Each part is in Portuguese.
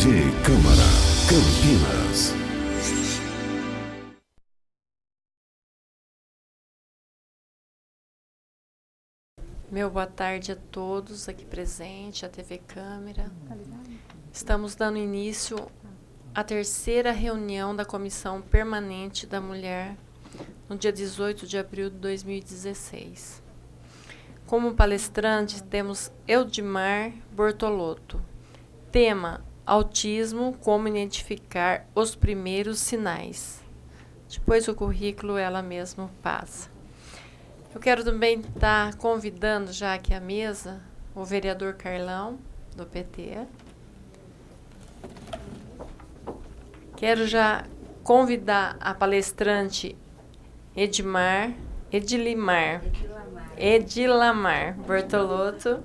TV Câmara, Campinas. Meu boa tarde a todos aqui presentes, a TV Câmara. Estamos dando início à terceira reunião da Comissão Permanente da Mulher, no dia 18 de abril de 2016. Como palestrante, temos Eudimar Bortolotto. Tema: Autismo, como identificar os primeiros sinais. Depois o currículo ela mesma passa. Eu quero também estar convidando já aqui à mesa o vereador Carlão, do PT. Quero já convidar a palestrante Edilamar Bortolotto.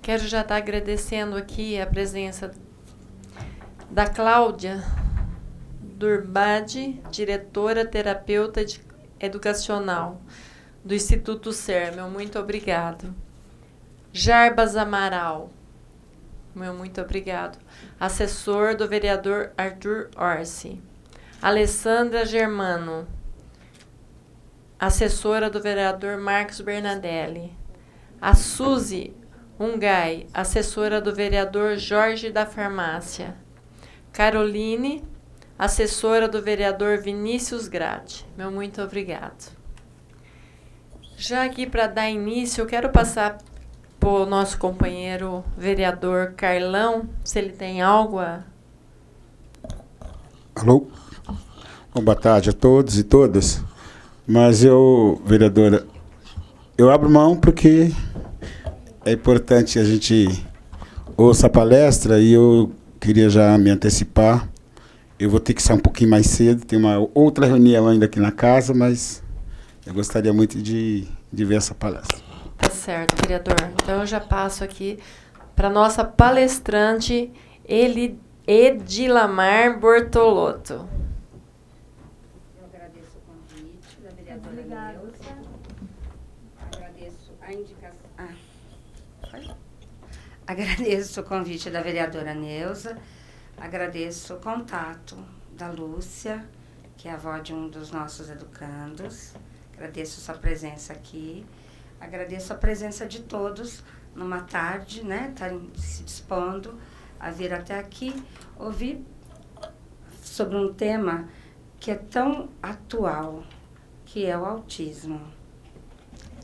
Quero já estar agradecendo aqui a presença da Cláudia Durbade, diretora terapeuta educacional do Instituto SER. Meu muito obrigado. Jarbas Amaral. Meu muito obrigado. Assessor do vereador Arthur Orsi. Alessandra Germano. Assessora do vereador Marcos Bernadelli. A Suzy Ungai, assessora do vereador Jorge da Farmácia. Caroline, assessora do vereador Vinícius Grati. Meu muito obrigado. Já aqui para dar início, eu quero passar para o nosso companheiro vereador Carlão, se ele tem algo a... Alô? Bom, boa tarde a todos e todas. Mas eu, vereadora, eu abro mão porque é importante a gente ouça a palestra e eu queria já me antecipar. Eu vou ter que sair um pouquinho mais cedo, tem uma outra reunião ainda aqui na casa, mas eu gostaria muito de ver essa palestra. Tá certo, vereador. Então eu já passo aqui para nossa palestrante Edilamar Bortolotto. Eu agradeço o convite da vereadora Neuza. Agradeço a indicação. Agradeço o convite da vereadora Neuza. Agradeço o contato da Lúcia, que é a avó de um dos nossos educandos. Agradeço sua presença aqui. Agradeço a presença de todos numa tarde, né? Estarem se dispondo a vir até aqui, ouvir sobre um tema que é tão atual, que é o autismo.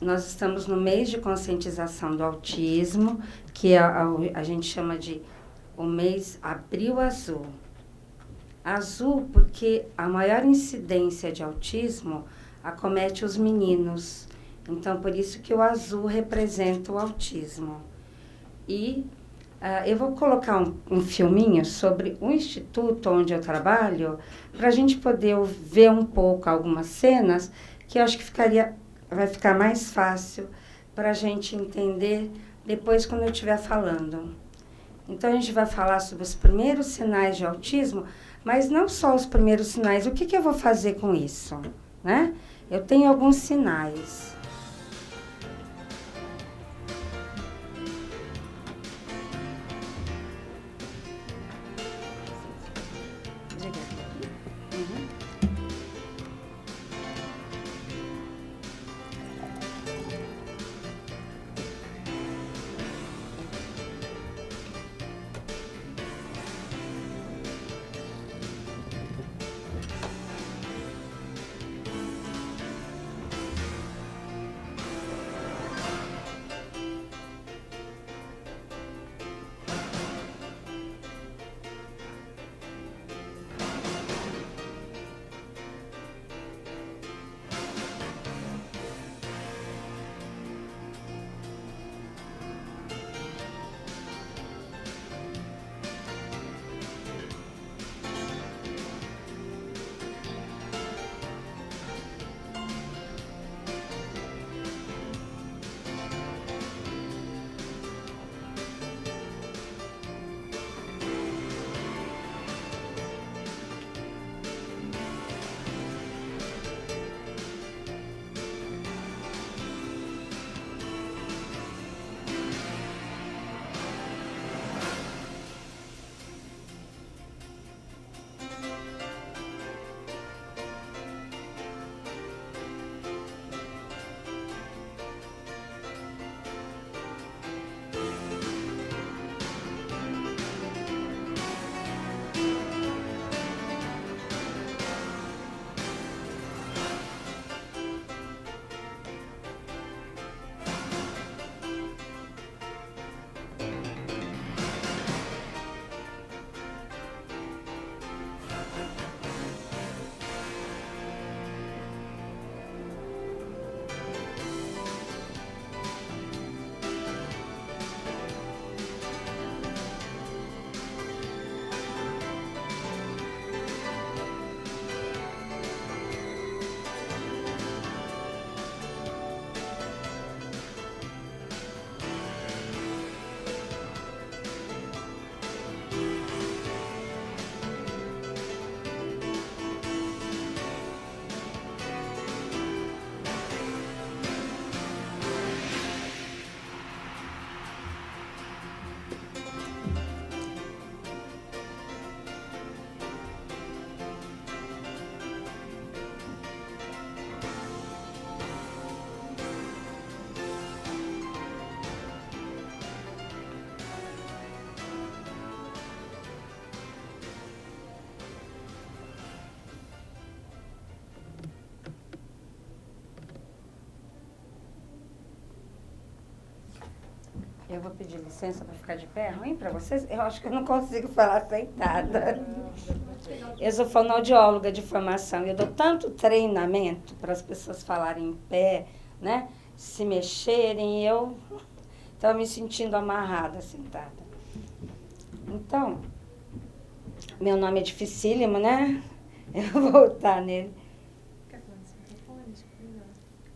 Nós estamos no mês de conscientização do autismo, que a gente chama de o mês Abril Azul. Azul porque a maior incidência de autismo acomete os meninos. Então, por isso que o azul representa o autismo. E eu vou colocar um filminho sobre o instituto onde eu trabalho, para a gente poder ver um pouco algumas cenas, que eu acho que vai ficar mais fácil para a gente entender depois quando eu estiver falando. Então, a gente vai falar sobre os primeiros sinais de autismo, mas não só os primeiros sinais. O que eu vou fazer com isso, né? Eu tenho alguns sinais. Eu vou pedir licença para ficar de pé, ruim para vocês? Eu acho que eu não consigo falar sentada. Eu sou fonoaudióloga de formação. Eu dou tanto treinamento para as pessoas falarem em pé, né? Se mexerem, eu estava me sentindo amarrada, sentada. Então, meu nome é dificílimo, né? Eu vou voltar nele.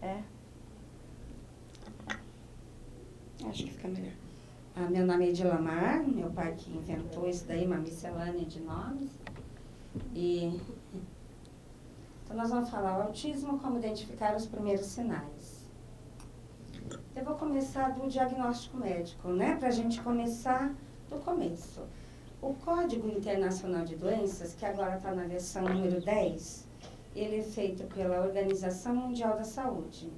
É? Acho que fica melhor. Meu nome é Edilamar, meu pai que inventou isso daí, uma miscelânea de nomes. Então nós vamos falar o autismo, como identificar os primeiros sinais. Eu vou começar do diagnóstico médico, né? Para a gente começar do começo. O Código Internacional de Doenças, que agora está na versão número 10, ele é feito pela Organização Mundial da Saúde.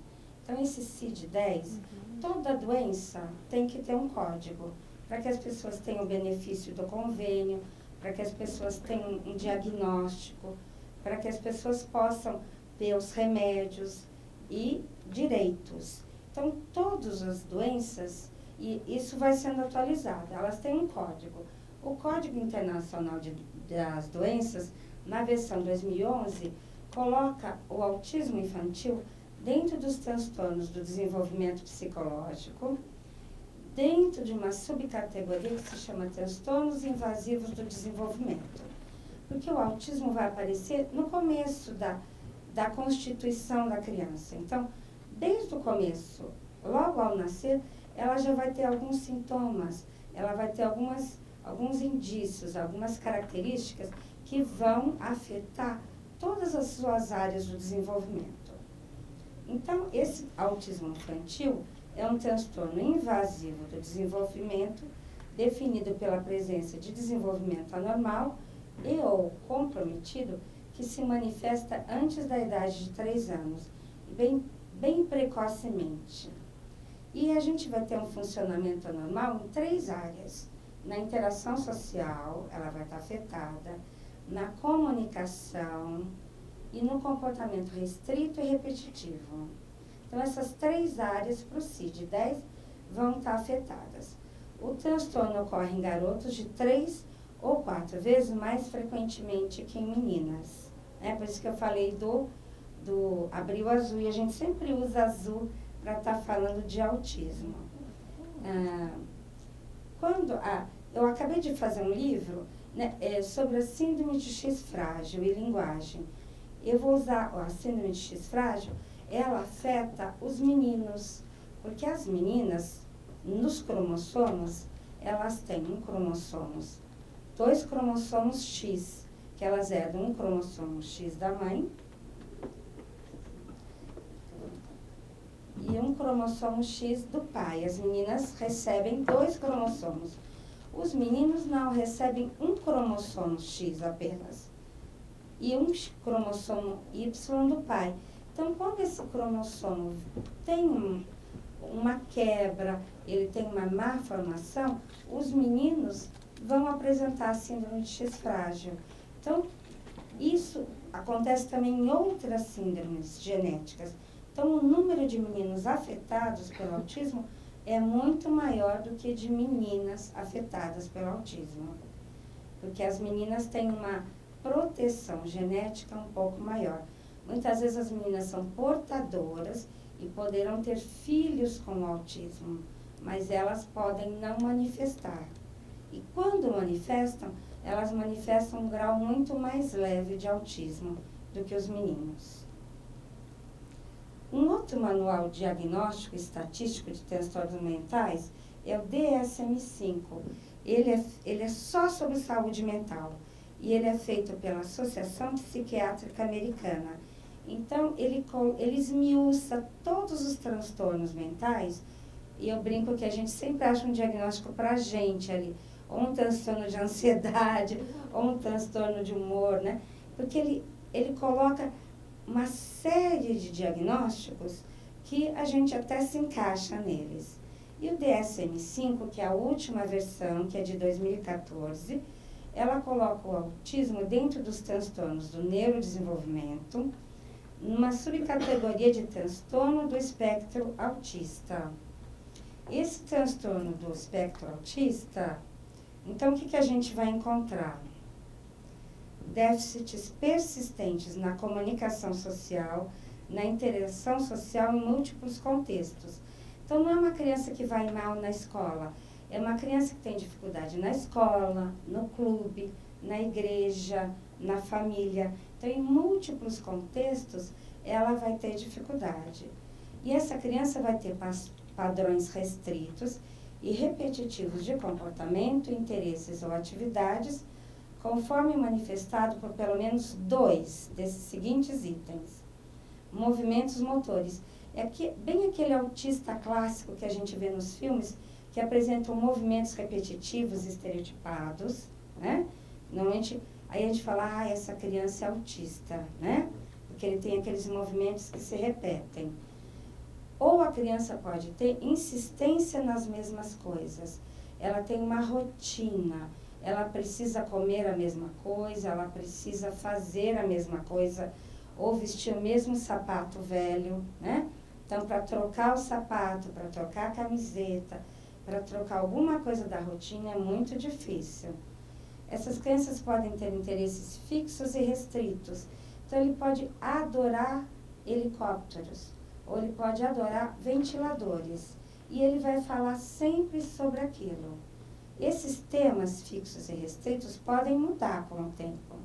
Então, esse CID-10, toda doença tem que ter um código, para que as pessoas tenham o benefício do convênio, para que as pessoas tenham um diagnóstico, para que as pessoas possam ter os remédios e direitos. Então, todas as doenças, e isso vai sendo atualizado, elas têm um código. O Código Internacional das Doenças, na versão 2011, coloca o autismo infantil dentro dos transtornos do desenvolvimento psicológico, dentro de uma subcategoria que se chama transtornos invasivos do desenvolvimento. Porque o autismo vai aparecer no começo da constituição da criança. Então, desde o começo, logo ao nascer, ela já vai ter alguns sintomas, ela vai ter alguns indícios, algumas características que vão afetar todas as suas áreas do desenvolvimento. Então, esse autismo infantil é um transtorno invasivo do desenvolvimento, definido pela presença de desenvolvimento anormal e ou comprometido, que se manifesta antes da idade de 3 anos, bem precocemente. E a gente vai ter um funcionamento anormal em 3 áreas. Na interação social, ela vai estar afetada, na comunicação e no comportamento restrito e repetitivo. Então, essas 3 áreas para o CID-10 vão estar afetadas. O transtorno ocorre em garotos de 3 ou 4 vezes mais frequentemente que em meninas. Por isso que eu falei do abril azul, e a gente sempre usa azul para estar falando de autismo. Eu acabei de fazer um livro, né, sobre a síndrome de X frágil e linguagem. Eu vou usar a síndrome de X frágil, ela afeta os meninos, porque as meninas, nos cromossomos, elas têm 2 cromossomos X, que elas herdam um cromossomo X da mãe e um cromossomo X do pai. As meninas recebem 2 cromossomos. Os meninos não, recebem um cromossomo X apenas e um cromossomo Y do pai. Então, quando esse cromossomo tem uma quebra, ele tem uma má formação, os meninos vão apresentar a síndrome de X frágil. Então, isso acontece também em outras síndromes genéticas. Então, o número de meninos afetados pelo autismo é muito maior do que de meninas afetadas pelo autismo. Porque as meninas têm uma proteção genética um pouco maior. Muitas vezes as meninas são portadoras e poderão ter filhos com autismo, mas elas podem não manifestar. E quando manifestam, elas manifestam um grau muito mais leve de autismo do que os meninos. Um outro manual diagnóstico e estatístico de transtornos mentais é o DSM-5. Ele é só sobre saúde mental e ele é feito pela Associação Psiquiátrica Americana. Então, ele esmiuça todos os transtornos mentais, e eu brinco que a gente sempre acha um diagnóstico para a gente ali, ou um transtorno de ansiedade, ou um transtorno de humor, né? Porque ele coloca uma série de diagnósticos que a gente até se encaixa neles. E o DSM-5, que é a última versão, que é de 2014, ela coloca o autismo dentro dos transtornos do neurodesenvolvimento, numa subcategoria de transtorno do espectro autista. Esse transtorno do espectro autista, então o que a gente vai encontrar? Déficits persistentes na comunicação social, na interação social em múltiplos contextos. Então, não é uma criança que vai mal na escola, é uma criança que tem dificuldade na escola, no clube, na igreja, na família. Então, em múltiplos contextos, ela vai ter dificuldade. E essa criança vai ter padrões restritos e repetitivos de comportamento, interesses ou atividades, conforme manifestado por pelo menos 2 desses seguintes itens. Movimentos motores. Bem aquele autista clássico que a gente vê nos filmes, que apresentam movimentos repetitivos e estereotipados, né? Normalmente, aí a gente fala, essa criança é autista, né? Porque ele tem aqueles movimentos que se repetem. Ou a criança pode ter insistência nas mesmas coisas. Ela tem uma rotina, ela precisa comer a mesma coisa, ela precisa fazer a mesma coisa, ou vestir o mesmo sapato velho, né? Então, para trocar o sapato, para trocar a camiseta, para trocar alguma coisa da rotina é muito difícil. Essas crianças podem ter interesses fixos e restritos. Então, ele pode adorar helicópteros, ou ele pode adorar ventiladores. E ele vai falar sempre sobre aquilo. Esses temas fixos e restritos podem mudar com o tempo.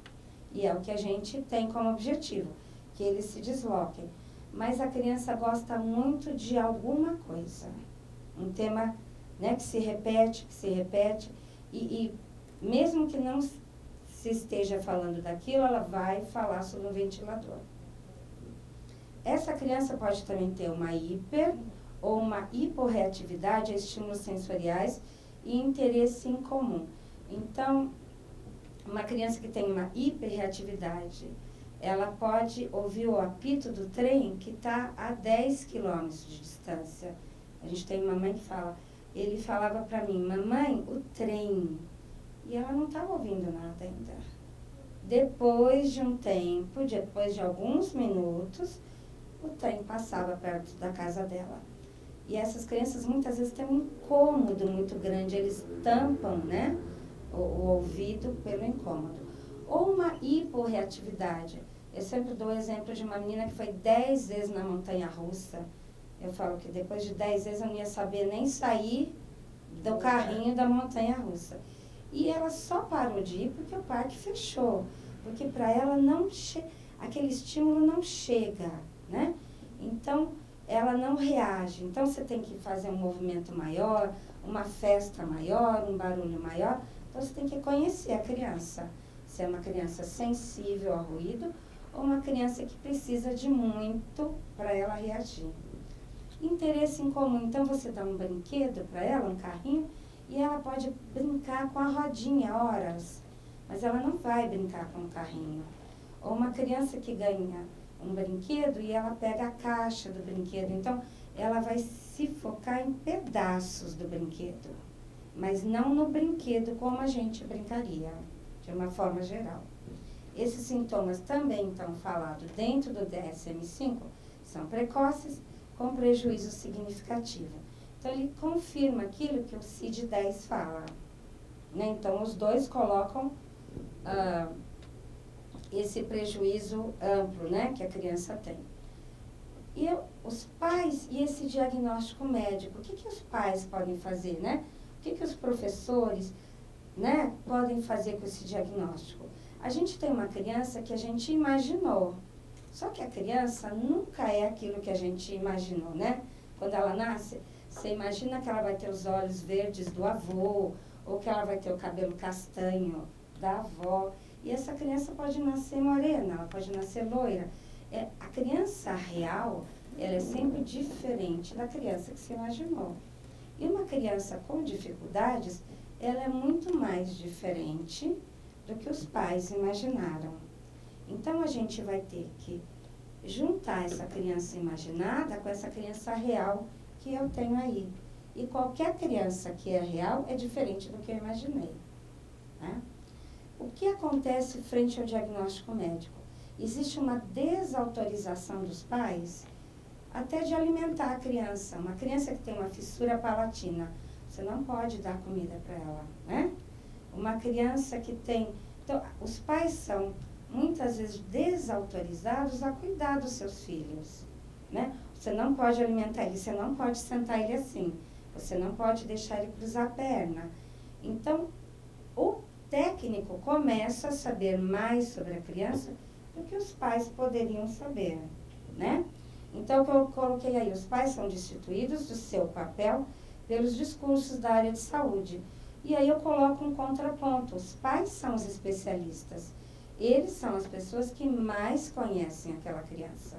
E é o que a gente tem como objetivo, que eles se desloquem. Mas a criança gosta muito de alguma coisa. Um tema, né, que se repete, e mesmo que não se esteja falando daquilo, ela vai falar sobre o ventilador. Essa criança pode também ter uma hiper ou uma hiporreatividade a estímulos sensoriais e interesse em comum. Então, uma criança que tem uma hiperreatividade, ela pode ouvir o apito do trem que está a 10 quilômetros de distância. A gente tem uma mãe que fala, ele falava para mim, mamãe, o trem. E ela não estava ouvindo nada ainda. Depois de um tempo, depois de alguns minutos, o trem passava perto da casa dela. E essas crianças muitas vezes têm um incômodo muito grande, eles tampam, né, o ouvido pelo incômodo. Ou uma hiporreatividade. Eu sempre dou o exemplo de uma menina que foi 10 vezes na montanha-russa. Eu falo que depois de 10 vezes eu não ia saber nem sair do carrinho da montanha-russa. E ela só parou de ir porque o parque fechou. Porque para ela aquele estímulo não chega, né? Então, ela não reage. Então, você tem que fazer um movimento maior, uma festa maior, um barulho maior. Então, você tem que conhecer a criança. Se é uma criança sensível ao ruído ou uma criança que precisa de muito para ela reagir. Interesse em comum. Então, você dá um brinquedo para ela, um carrinho, e ela pode brincar com a rodinha horas, mas ela não vai brincar com o carrinho. Ou uma criança que ganha um brinquedo e ela pega a caixa do brinquedo. Então, ela vai se focar em pedaços do brinquedo, mas não no brinquedo como a gente brincaria, de uma forma geral. Esses sintomas também estão falados dentro do DSM-5, são precoces, com prejuízo significativo. Então, ele confirma aquilo que o CID-10 fala. Né? Então, os dois colocam esse prejuízo amplo, né, que a criança tem. E os pais e esse diagnóstico médico, o que os pais podem fazer, né? O que os professores, né, podem fazer com esse diagnóstico? A gente tem uma criança que a gente imaginou, só que a criança nunca é aquilo que a gente imaginou, né? Quando ela nasce, você imagina que ela vai ter os olhos verdes do avô, ou que ela vai ter o cabelo castanho da avó. E essa criança pode nascer morena, ela pode nascer loira. A criança real, ela é sempre diferente da criança que se imaginou. E uma criança com dificuldades, ela é muito mais diferente do que os pais imaginaram. Então, a gente vai ter que juntar essa criança imaginada com essa criança real que eu tenho aí. E qualquer criança que é real é diferente do que eu imaginei. Né? O que acontece frente ao diagnóstico médico? Existe uma desautorização dos pais até de alimentar a criança. Uma criança que tem uma fissura palatina, você não pode dar comida para ela, né? Uma criança que tem... Então, os pais são muitas vezes desautorizados a cuidar dos seus filhos, né? Você não pode alimentar ele, você não pode sentar ele assim, você não pode deixar ele cruzar a perna. Então, o técnico começa a saber mais sobre a criança do que os pais poderiam saber, né? Então, o que eu coloquei aí, os pais são destituídos do seu papel pelos discursos da área de saúde. E aí eu coloco um contraponto, os pais são os especialistas. Eles são as pessoas que mais conhecem aquela criança.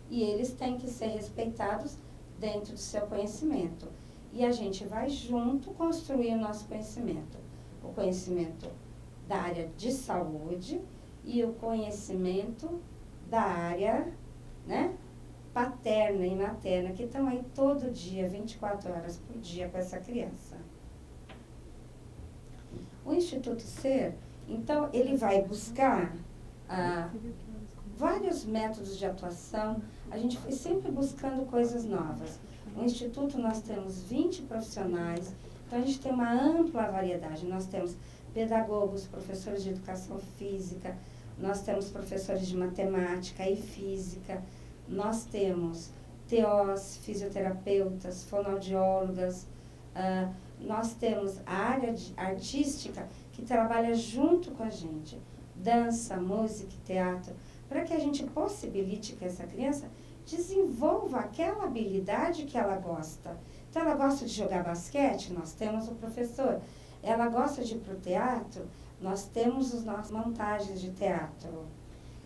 E eles têm que ser respeitados dentro do seu conhecimento. E a gente vai junto construir o nosso conhecimento. O conhecimento da área de saúde e o conhecimento da área, né, paterna e materna, que estão aí todo dia, 24 horas por dia com essa criança. O Instituto Ser, então, ele vai buscar vários métodos de atuação. A gente foi sempre buscando coisas novas. No Instituto nós temos 20 profissionais, então a gente tem uma ampla variedade. Nós temos pedagogos, professores de educação física, nós temos professores de matemática e física, nós temos TOs, fisioterapeutas, fonoaudiólogas, nós temos a área artística que trabalha junto com a gente, dança, música e teatro, para que a gente possibilite que essa criança desenvolva aquela habilidade que ela gosta. Então, ela gosta de jogar basquete, nós temos o professor. Ela gosta de ir para o teatro, nós temos as nossas montagens de teatro.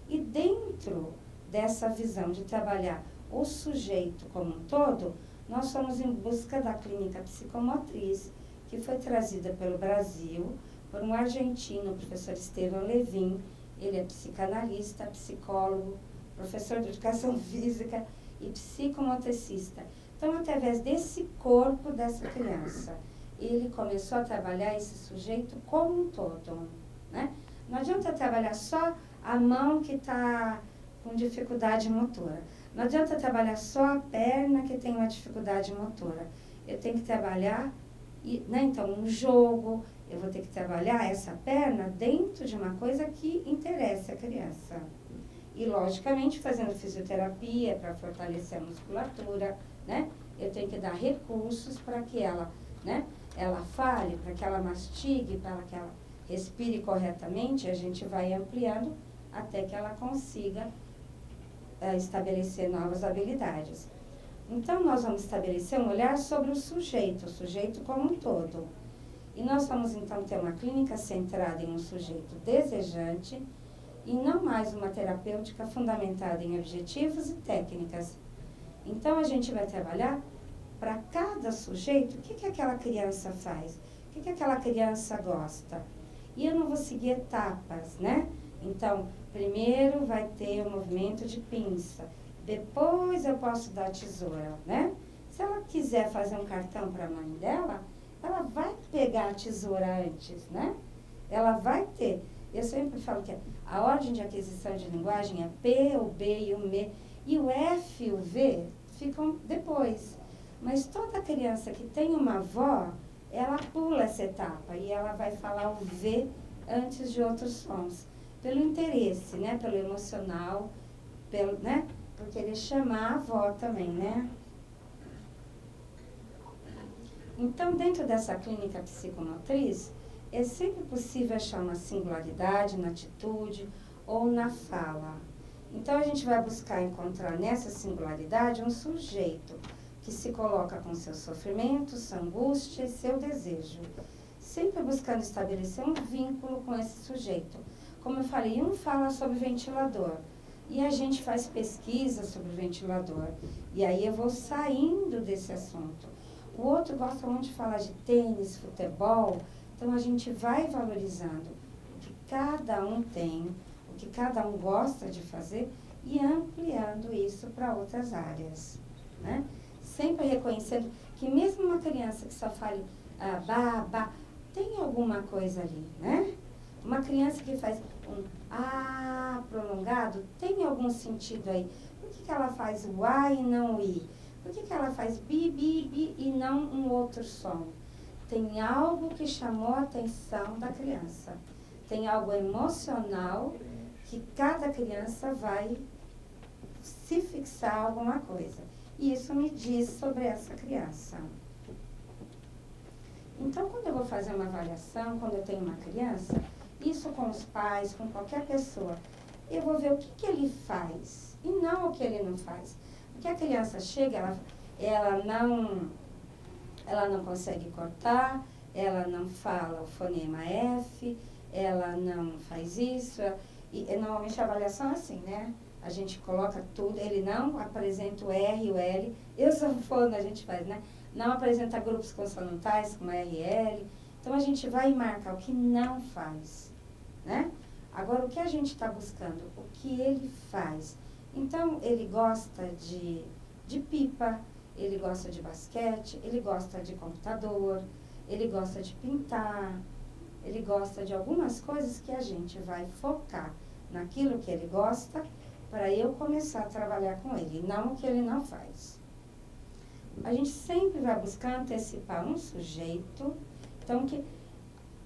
E dentro dessa visão de trabalhar o sujeito como um todo, nós fomos em busca da clínica psicomotriz, que foi trazida pelo Brasil por um argentino, o professor Esteban Levin. Ele é psicanalista, psicólogo, professor de educação física e psicomotricista. Então, através desse corpo dessa criança, ele começou a trabalhar esse sujeito como um todo, né? Não adianta trabalhar só a mão que está com dificuldade motora. Não adianta trabalhar só a perna que tem uma dificuldade motora. Eu tenho que trabalhar, né? Então, um jogo, eu vou ter que trabalhar essa perna dentro de uma coisa que interessa a criança. E, logicamente, fazendo fisioterapia para fortalecer a musculatura, né? Eu tenho que dar recursos para que ela, né, ela fale, para que ela mastigue, para que ela respire corretamente. A gente vai ampliando até que ela consiga estabelecer novas habilidades. Então, nós vamos estabelecer um olhar sobre o sujeito como um todo. E nós vamos, então, ter uma clínica centrada em um sujeito desejante e não mais uma terapêutica fundamentada em objetivos e técnicas. Então, a gente vai trabalhar para cada sujeito o que aquela criança faz, o que aquela criança gosta. E eu não vou seguir etapas, né? Então, primeiro vai ter o movimento de pinça, depois eu posso dar tesoura, né? Se ela quiser fazer um cartão para a mãe dela, ela vai pegar a tesoura antes, né? Ela vai ter. Eu sempre falo que a ordem de aquisição de linguagem é P, o B e o M, e o F e o V ficam depois. Mas toda criança que tem uma avó, ela pula essa etapa e ela vai falar o V antes de outros sons. Pelo interesse, né? Pelo emocional, né? Por querer chamar a avó também, né? Então, dentro dessa clínica psicomotriz, é sempre possível achar uma singularidade na atitude ou na fala. Então, a gente vai buscar encontrar nessa singularidade um sujeito que se coloca com seu sofrimento, sua angústia e seu desejo, sempre buscando estabelecer um vínculo com esse sujeito. Como eu falei, um fala sobre ventilador, e a gente faz pesquisa sobre o ventilador, e aí eu vou saindo desse assunto. O outro gosta muito de falar de tênis, futebol, então a gente vai valorizando o que cada um tem, o que cada um gosta de fazer e ampliando isso para outras áreas, né? Sempre reconhecendo que mesmo uma criança que só fale ba, tem alguma coisa ali, né? Uma criança que faz um prolongado, tem algum sentido aí. Por que ela faz o A e não o I? Por que ela faz bi, bi, bi e não um outro som? Tem algo que chamou a atenção da criança. Tem algo emocional que cada criança vai se fixar alguma coisa. E isso me diz sobre essa criança. Então, quando eu vou fazer uma avaliação, quando eu tenho uma criança, isso com os pais, com qualquer pessoa, eu vou ver o que ele faz e não o que ele não faz. Porque a criança chega, ela não consegue cortar, ela não fala o fonema F, ela não faz isso. E normalmente a avaliação é assim, né? A gente coloca tudo, ele não apresenta o R e o L. Eu sou fono, a gente faz, né? Não apresenta grupos consonantais como R e L. Então a gente vai marcar o que não faz, né? Agora, o que a gente está buscando? O que ele faz. Então, ele gosta de pipa, ele gosta de basquete, ele gosta de computador, ele gosta de pintar, ele gosta de algumas coisas que a gente vai focar naquilo que ele gosta para eu começar a trabalhar com ele, não o que ele não faz. A gente sempre vai buscar antecipar um sujeito, então,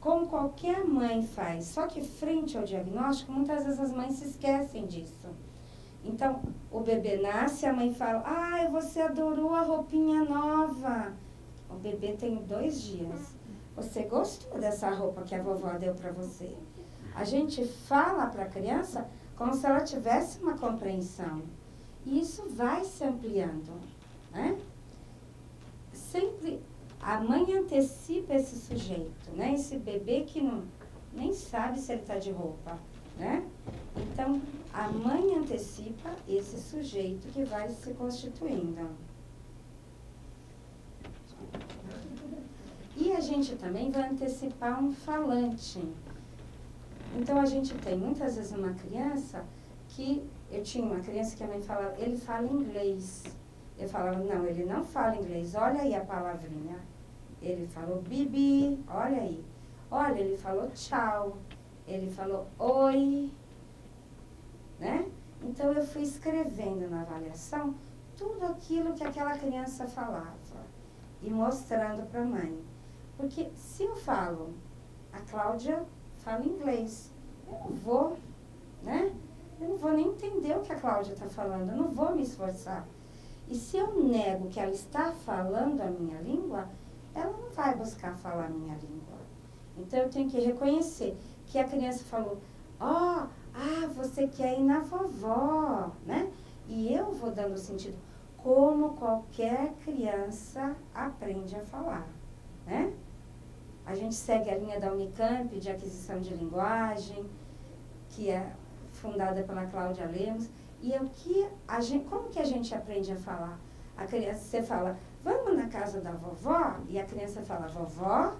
como qualquer mãe faz, só que frente ao diagnóstico, muitas vezes as mães se esquecem disso. Então, o bebê nasce, a mãe fala, ai, você adorou a roupinha nova. O bebê tem 2 dias. Você gostou dessa roupa que a vovó deu para você? A gente fala para a criança como se ela tivesse uma compreensão. E isso vai se ampliando, né? Sempre a mãe antecipa esse sujeito, né? Esse bebê que nem sabe se ele está de roupa, né? Então, a mãe antecipa esse sujeito que vai se constituindo. E a gente também vai antecipar um falante. Então, a gente tem muitas vezes uma criança que... Eu tinha uma criança que a mãe falava, ele fala inglês. Eu falava, não, ele não fala inglês, olha aí a palavrinha. Ele falou bibi, olha aí. Olha, ele falou tchau. Ele falou oi. Né? Então, eu fui escrevendo na avaliação tudo aquilo que aquela criança falava e mostrando para a mãe. Porque se eu falo, a Cláudia fala inglês, eu não vou, né? Eu não vou nem entender o que a Cláudia está falando, eu não vou me esforçar. E se eu nego que ela está falando a minha língua, ela não vai buscar falar a minha língua. Então, eu tenho que reconhecer que a criança falou, você quer ir na vovó, né? E eu vou dando sentido, como qualquer criança aprende a falar, né? A gente segue a linha da Unicamp de aquisição de linguagem, que é fundada pela Cláudia Lemos. E como que a gente aprende a falar? A criança, você fala, vamos na casa da vovó? E a criança fala, vovó?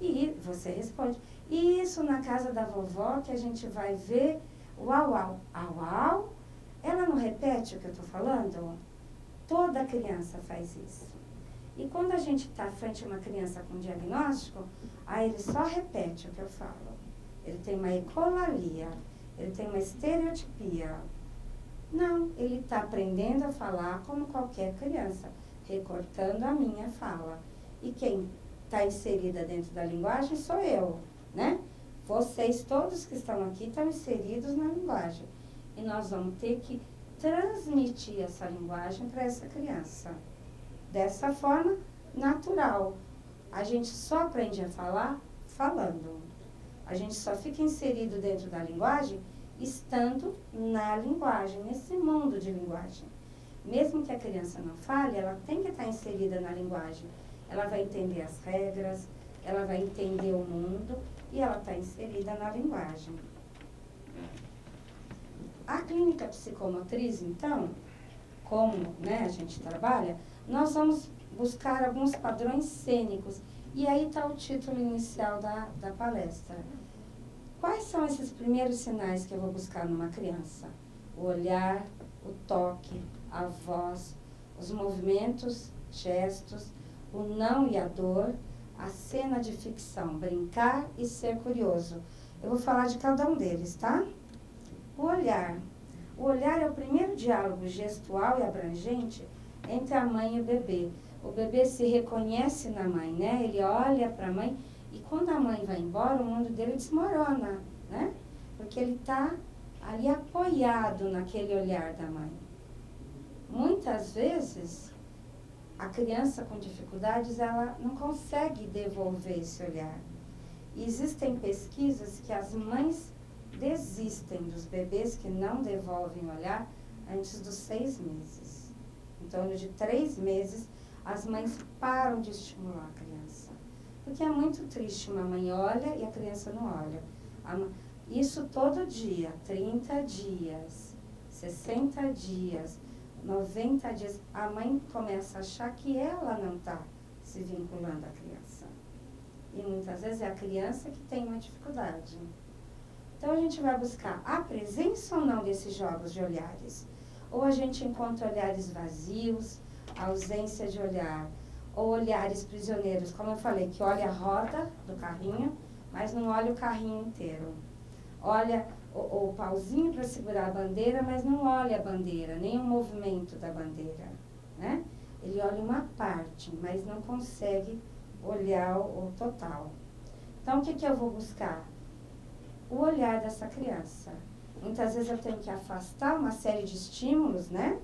E você responde, isso na casa da vovó que a gente vai ver uau, uau. Uau? Ela não repete o que eu estou falando? Toda criança faz isso. E quando a gente está frente a uma criança com diagnóstico, aí ele só repete o que eu falo. Ele tem uma ecolalia, ele tem uma estereotipia. Não, ele está aprendendo a falar como qualquer criança, recortando a minha fala. E quem está inserida dentro da linguagem sou eu, né? Vocês todos que estão aqui estão inseridos na linguagem. E nós vamos ter que transmitir essa linguagem para essa criança. Dessa forma, natural. A gente só aprende a falar falando. A gente só fica inserido dentro da linguagem estando na linguagem, nesse mundo de linguagem. Mesmo que a criança não fale, ela tem que estar inserida na linguagem. Ela vai entender as regras, ela vai entender o mundo e ela está inserida na linguagem. A clínica psicomotriz, então, como a gente trabalha, nós vamos buscar alguns padrões cênicos. E aí está o título inicial da palestra. Quais são esses primeiros sinais que eu vou buscar numa criança? O olhar, o toque, a voz, os movimentos, gestos, o não e a dor, a cena de ficção, brincar e ser curioso. Eu vou falar de cada um deles, tá? O olhar. O olhar é o primeiro diálogo gestual e abrangente entre a mãe e o bebê. O bebê se reconhece na mãe, né? Ele olha para a mãe e quando a mãe vai embora, o mundo dele desmorona, né? Porque ele está ali apoiado naquele olhar da mãe. Muitas vezes, a criança com dificuldades, ela não consegue devolver esse olhar. E existem pesquisas que as mães desistem dos bebês que não devolvem o olhar antes dos 6 meses. Em torno de 3 meses, as mães param de estimular a criança. Porque é muito triste, uma mãe olha e a criança não olha. Isso todo dia, 30 dias, 60 dias, 90 dias, a mãe começa a achar que ela não está se vinculando à criança. E muitas vezes é a criança que tem uma dificuldade. Então a gente vai buscar a presença ou não desses jogos de olhares. Ou a gente encontra olhares vazios, a ausência de olhar, ou olhares prisioneiros, como eu falei, que olha a roda do carrinho, mas não olha o carrinho inteiro. Olha o pauzinho para segurar a bandeira, mas não olha a bandeira, nem o movimento da bandeira, né? Ele olha uma parte, mas não consegue olhar o total. Então, o que eu vou buscar? O olhar dessa criança. Muitas vezes eu tenho que afastar uma série de estímulos, né?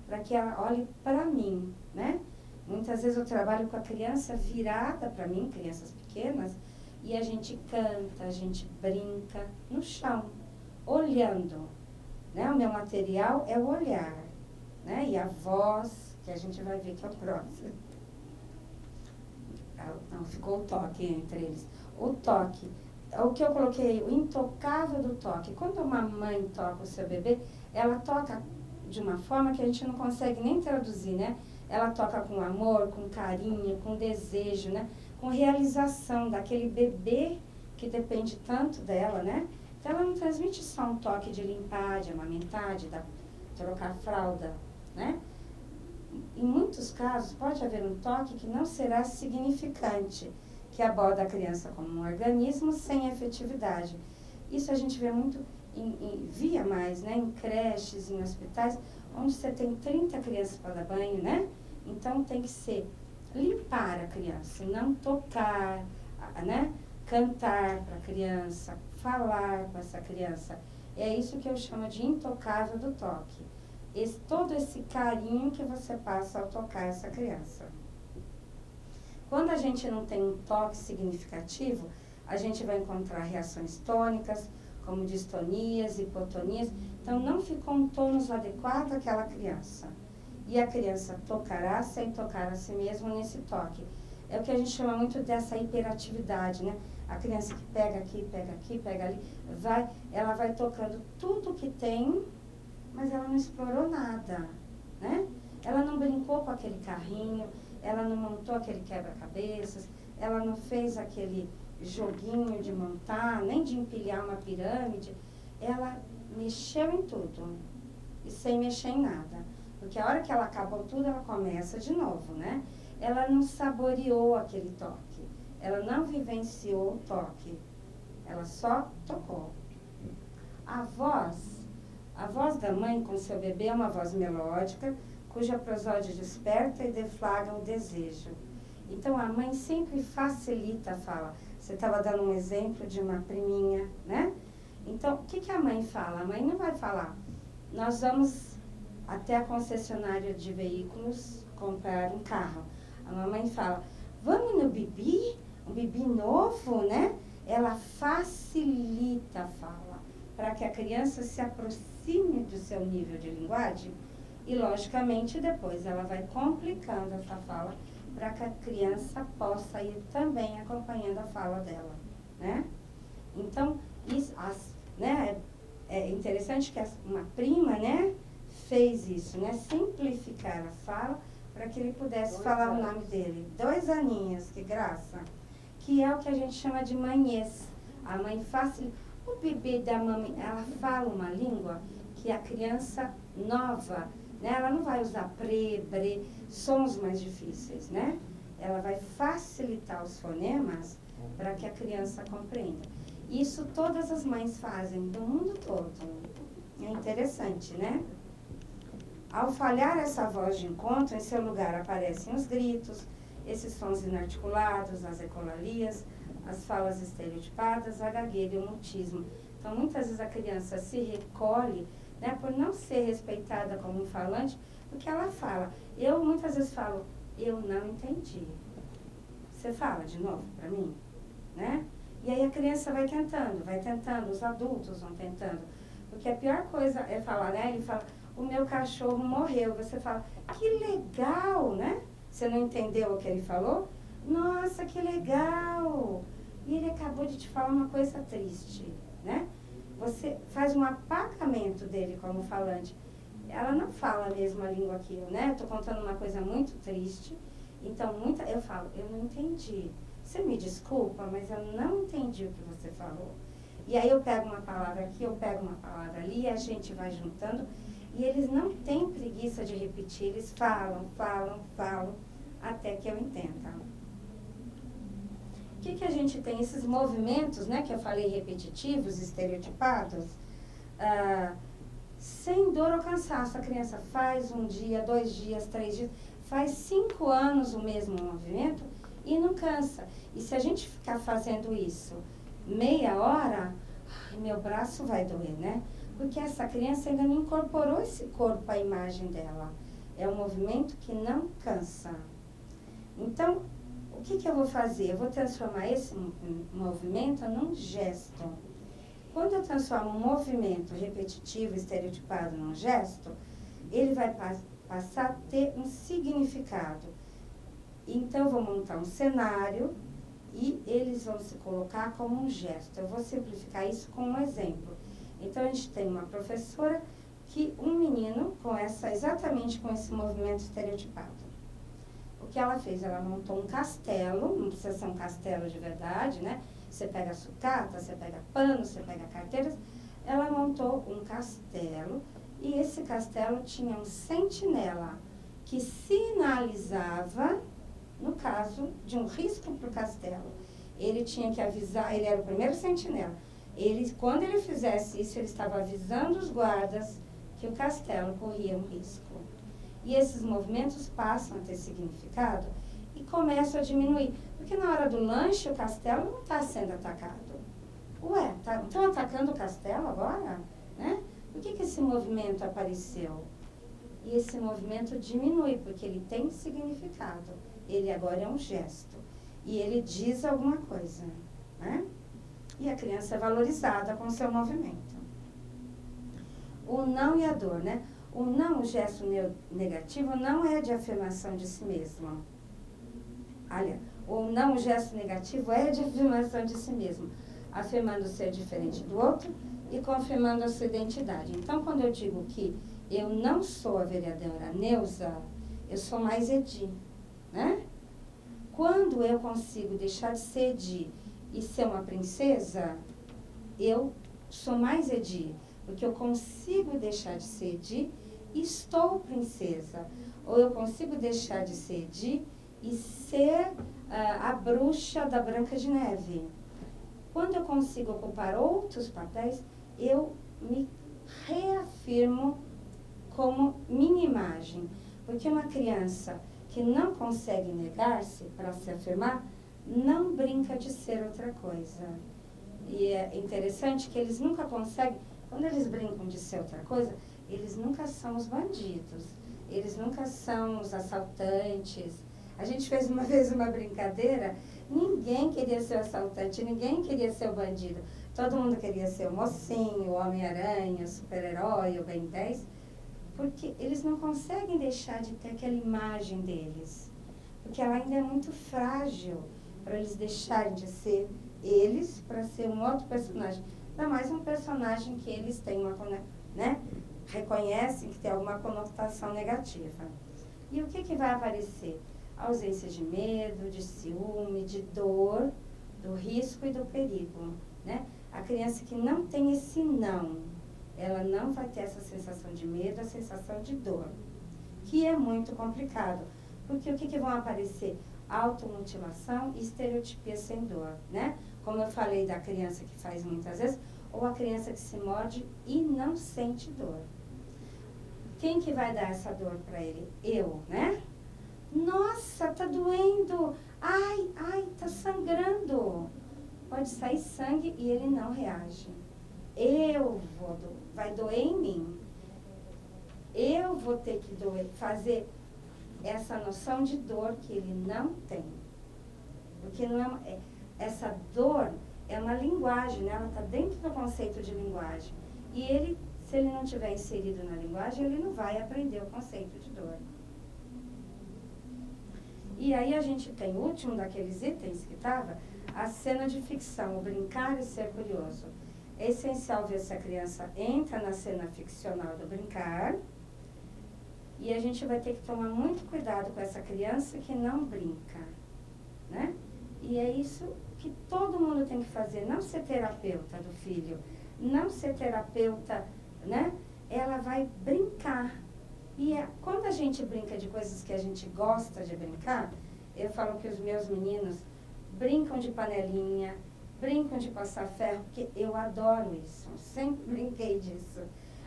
Para que ela olhe para mim, né? Muitas vezes eu trabalho com a criança virada para mim, crianças pequenas, e a gente canta, a gente brinca no chão, olhando, né? O meu material é o olhar, né? E a voz, que a gente vai ver que é o próximo. Não, ficou o toque entre eles. O toque, o que eu coloquei, o intocável do toque. Quando uma mãe toca o seu bebê, ela toca de uma forma que a gente não consegue nem traduzir, né? Ela toca com amor, com carinho, com desejo, né? Com realização daquele bebê que depende tanto dela, né? Então, ela não transmite só um toque de limpar, de amamentar, de trocar a fralda, né? Em muitos casos, pode haver um toque que não será significante, que aborda a criança como um organismo sem efetividade. Isso a gente vê muito, via mais, né? Em creches, em hospitais, onde você tem 30 crianças para dar banho, né? Então, tem que ser limpar a criança, não tocar, né? Cantar para a criança, falar com essa criança. É isso que eu chamo de intocável do toque. Todo esse carinho que você passa ao tocar essa criança. Quando a gente não tem um toque significativo, a gente vai encontrar reações tônicas, como distonias, hipotonias. Então, não ficou um tônus adequado àquela criança. E a criança tocará sem tocar a si mesma nesse toque. É o que a gente chama muito dessa hiperatividade, né? A criança que pega aqui, pega ali, ela vai tocando tudo que tem, mas ela não explorou nada, né? Ela não brincou com aquele carrinho, ela não montou aquele quebra-cabeças, ela não fez aquele joguinho de montar, nem de empilhar uma pirâmide. Ela mexeu em tudo e sem mexer em nada. Porque a hora que ela acabou tudo, ela começa de novo, né? Ela não saboreou aquele toque. Ela não vivenciou o toque. Ela só tocou. A voz da mãe com seu bebê é uma voz melódica, cuja prosódia desperta e deflagra o desejo. Então, a mãe sempre facilita a fala. Você estava dando um exemplo de uma priminha, né? Então, o que a mãe fala? A mãe não vai falar. Nós vamos até a concessionária de veículos comprar um carro. A mamãe fala, vamos no Bibi? Um Bibi novo, né? Ela facilita a fala para que a criança se aproxime do seu nível de linguagem e, logicamente, depois ela vai complicando essa fala para que a criança possa ir também acompanhando a fala dela, né? Então, né, é interessante que uma prima, né, fez isso, né? Simplificar a fala para que ele pudesse falar o nome dele. 2 aninhos, que graça. Que é o que a gente chama de manhês. A mãe facilita. O bebê da mamãe, ela fala uma língua que a criança nova, né? Ela não vai usar bre, sons mais difíceis, né? Ela vai facilitar os fonemas para que a criança compreenda. Isso todas as mães fazem, do mundo todo. É interessante, né? Ao falhar essa voz de encontro, em seu lugar aparecem os gritos, esses sons inarticulados, as ecolalias, as falas estereotipadas, a gagueira e o mutismo. Então, muitas vezes a criança se recolhe, né, por não ser respeitada como um falante, porque ela fala. Eu muitas vezes falo, eu não entendi. Você fala de novo para mim, né? E aí a criança vai tentando, os adultos vão tentando. Porque a pior coisa é falar, né? Ele fala, o meu cachorro morreu. Você fala, que legal, né? Você não entendeu o que ele falou? Nossa, que legal! E ele acabou de te falar uma coisa triste, né? Você faz um apagamento dele como falante. Ela não fala a mesma língua que eu, né? Estou contando uma coisa muito triste. Então, eu falo, eu não entendi. Você me desculpa, mas eu não entendi o que você falou. E aí eu pego uma palavra aqui, eu pego uma palavra ali, e a gente vai juntando. E eles não têm preguiça de repetir, eles falam, até que eu entenda. O que a gente tem? Esses movimentos, né, que eu falei repetitivos, estereotipados, sem dor ou cansaço. A criança faz 1 dia, 2 dias, 3 dias, faz 5 anos o mesmo movimento e não cansa. E se a gente ficar fazendo isso meia hora, meu braço vai doer, né? Porque essa criança ainda não incorporou esse corpo à imagem dela. É um movimento que não cansa. Então, o que eu vou fazer? Eu vou transformar esse movimento num gesto. Quando eu transformo um movimento repetitivo, estereotipado num gesto, ele vai passar a ter um significado. Então, eu vou montar um cenário e eles vão se colocar como um gesto. Eu vou simplificar isso com um exemplo. Então, a gente tem uma professora que um menino exatamente com esse movimento estereotipado. O que ela fez? Ela montou um castelo, não precisa ser um castelo de verdade, né? Você pega sucata, você pega pano, você pega carteiras. Ela montou um castelo e esse castelo tinha um sentinela que sinalizava, no caso de um risco para o castelo. Ele tinha que avisar, ele era o primeiro sentinela. Quando ele fizesse isso, ele estava avisando os guardas que o castelo corria um risco. E esses movimentos passam a ter significado e começam a diminuir. Porque na hora do lanche, o castelo não está sendo atacado. Ué, estão atacando o castelo agora? Né? Por que esse movimento apareceu? E esse movimento diminui, porque ele tem significado. Ele agora é um gesto. E ele diz alguma coisa. Né? E a criança é valorizada com o seu movimento. O não e a dor, né? O não, o gesto negativo, não é de afirmação de si mesmo. Olha, o não, o gesto negativo é de afirmação de si mesmo. Afirmando ser diferente do outro e confirmando a sua identidade. Então, quando eu digo que eu não sou a vereadora Neuza, eu sou mais Edi, né? Quando eu consigo deixar de ser Edi e ser uma princesa, eu sou mais Edi, porque eu consigo deixar de ser Edi e estou princesa. Ou eu consigo deixar de ser Edi e ser a bruxa da Branca de Neve. Quando eu consigo ocupar outros papéis, eu me reafirmo como minha imagem. Porque uma criança que não consegue negar-se para se afirmar, não brinca de ser outra coisa. E é interessante que eles nunca conseguem, quando eles brincam de ser outra coisa, eles nunca são os bandidos, eles nunca são os assaltantes. A gente fez uma vez uma brincadeira, ninguém queria ser o assaltante, ninguém queria ser o bandido. Todo mundo queria ser o mocinho, o Homem-Aranha, o super-herói, o Ben 10, porque eles não conseguem deixar de ter aquela imagem deles. Porque ela ainda é muito frágil para eles deixarem de ser eles para ser um outro personagem. Ainda mais um personagem que eles têm uma, né, reconhecem que tem alguma conotação negativa. E o que vai aparecer? A ausência de medo, de ciúme, de dor, do risco e do perigo, né? A criança que não tem esse não, ela não vai ter essa sensação de medo, a sensação de dor, que é muito complicado. Porque o que vão aparecer? Automutilação e estereotipia sem dor, né? Como eu falei da criança que faz muitas vezes, ou a criança que se morde e não sente dor. Quem que vai dar essa dor para ele? Eu, né? Nossa, tá doendo. Ai, tá sangrando. Pode sair sangue e ele não reage. Vai doer em mim. Eu vou ter que fazer essa noção de dor que ele não tem. Porque não essa dor é uma linguagem, né? Ela está dentro do conceito de linguagem. E ele, se ele não tiver inserido na linguagem, ele não vai aprender o conceito de dor. E aí a gente tem o último daqueles itens que estava, a cena de ficção, o brincar e ser curioso. É essencial ver se a criança entra na cena ficcional do brincar. E a gente vai ter que tomar muito cuidado com essa criança que não brinca, né? E é isso que todo mundo tem que fazer, não ser terapeuta do filho, não ser terapeuta, né? Ela vai brincar. E quando a gente brinca de coisas que a gente gosta de brincar, eu falo que os meus meninos brincam de panelinha, brincam de passar ferro, porque eu adoro isso, sempre brinquei disso.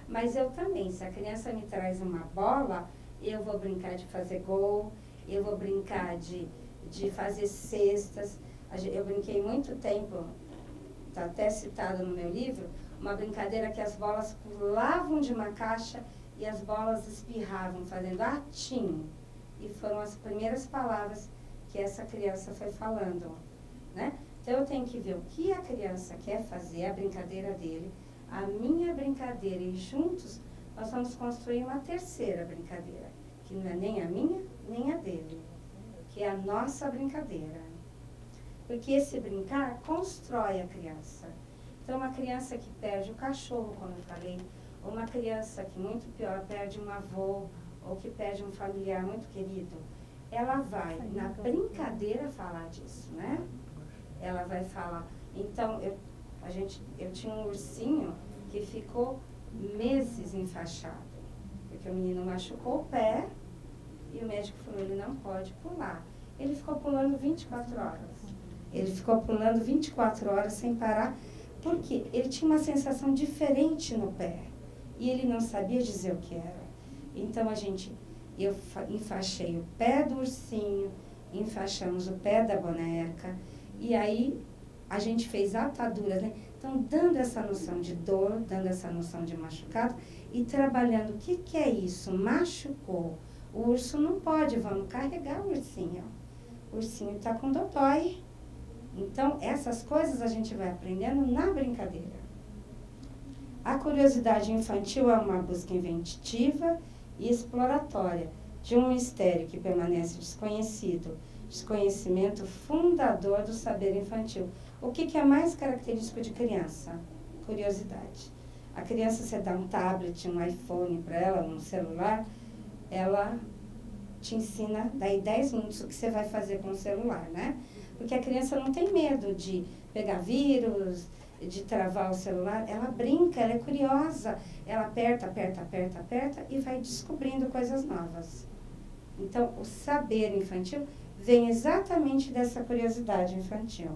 Mas eu também, se a criança me traz uma bola, eu vou brincar de fazer gol, eu vou brincar de fazer cestas. Eu brinquei muito tempo, está até citado no meu livro, uma brincadeira que as bolas pulavam de uma caixa e as bolas espirravam, fazendo atim. E foram as primeiras palavras que essa criança foi falando, né? Então eu tenho que ver o que a criança quer fazer, a brincadeira dele, a minha brincadeira, e juntos nós vamos construir uma terceira brincadeira, que não é nem a minha, nem a dele, que é a nossa brincadeira. Porque esse brincar constrói a criança. Então, uma criança que perde o cachorro, como eu falei, ou uma criança que, muito pior, perde um avô, ou que perde um familiar muito querido, ela vai, na brincadeira, falar disso, né? Ela vai falar. Então, eu tinha um ursinho que ficou meses enfaixado, porque o menino machucou o pé e o médico falou, ele não pode pular. Ele ficou pulando 24 horas. Ele ficou pulando 24 horas sem parar, porque ele tinha uma sensação diferente no pé e ele não sabia dizer o que era. Então, eu enfaixei o pé do ursinho, enfaixamos o pé da boneca e aí a gente fez ataduras, né? Então, dando essa noção de dor, dando essa noção de machucado e trabalhando o que é isso? Machucou. O urso não pode, vamos carregar o ursinho. O ursinho está com dodói. Então, essas coisas a gente vai aprendendo na brincadeira. A curiosidade infantil é uma busca inventiva e exploratória de um mistério que permanece desconhecido, desconhecimento fundador do saber infantil. O que é mais característico de criança? Curiosidade. A criança, você dá um tablet, um iPhone para ela, um celular, ela te ensina, daí 10 minutos, o que você vai fazer com o celular, né? Porque a criança não tem medo de pegar vírus, de travar o celular. Ela brinca, ela é curiosa. Ela aperta e vai descobrindo coisas novas. Então, o saber infantil vem exatamente dessa curiosidade infantil.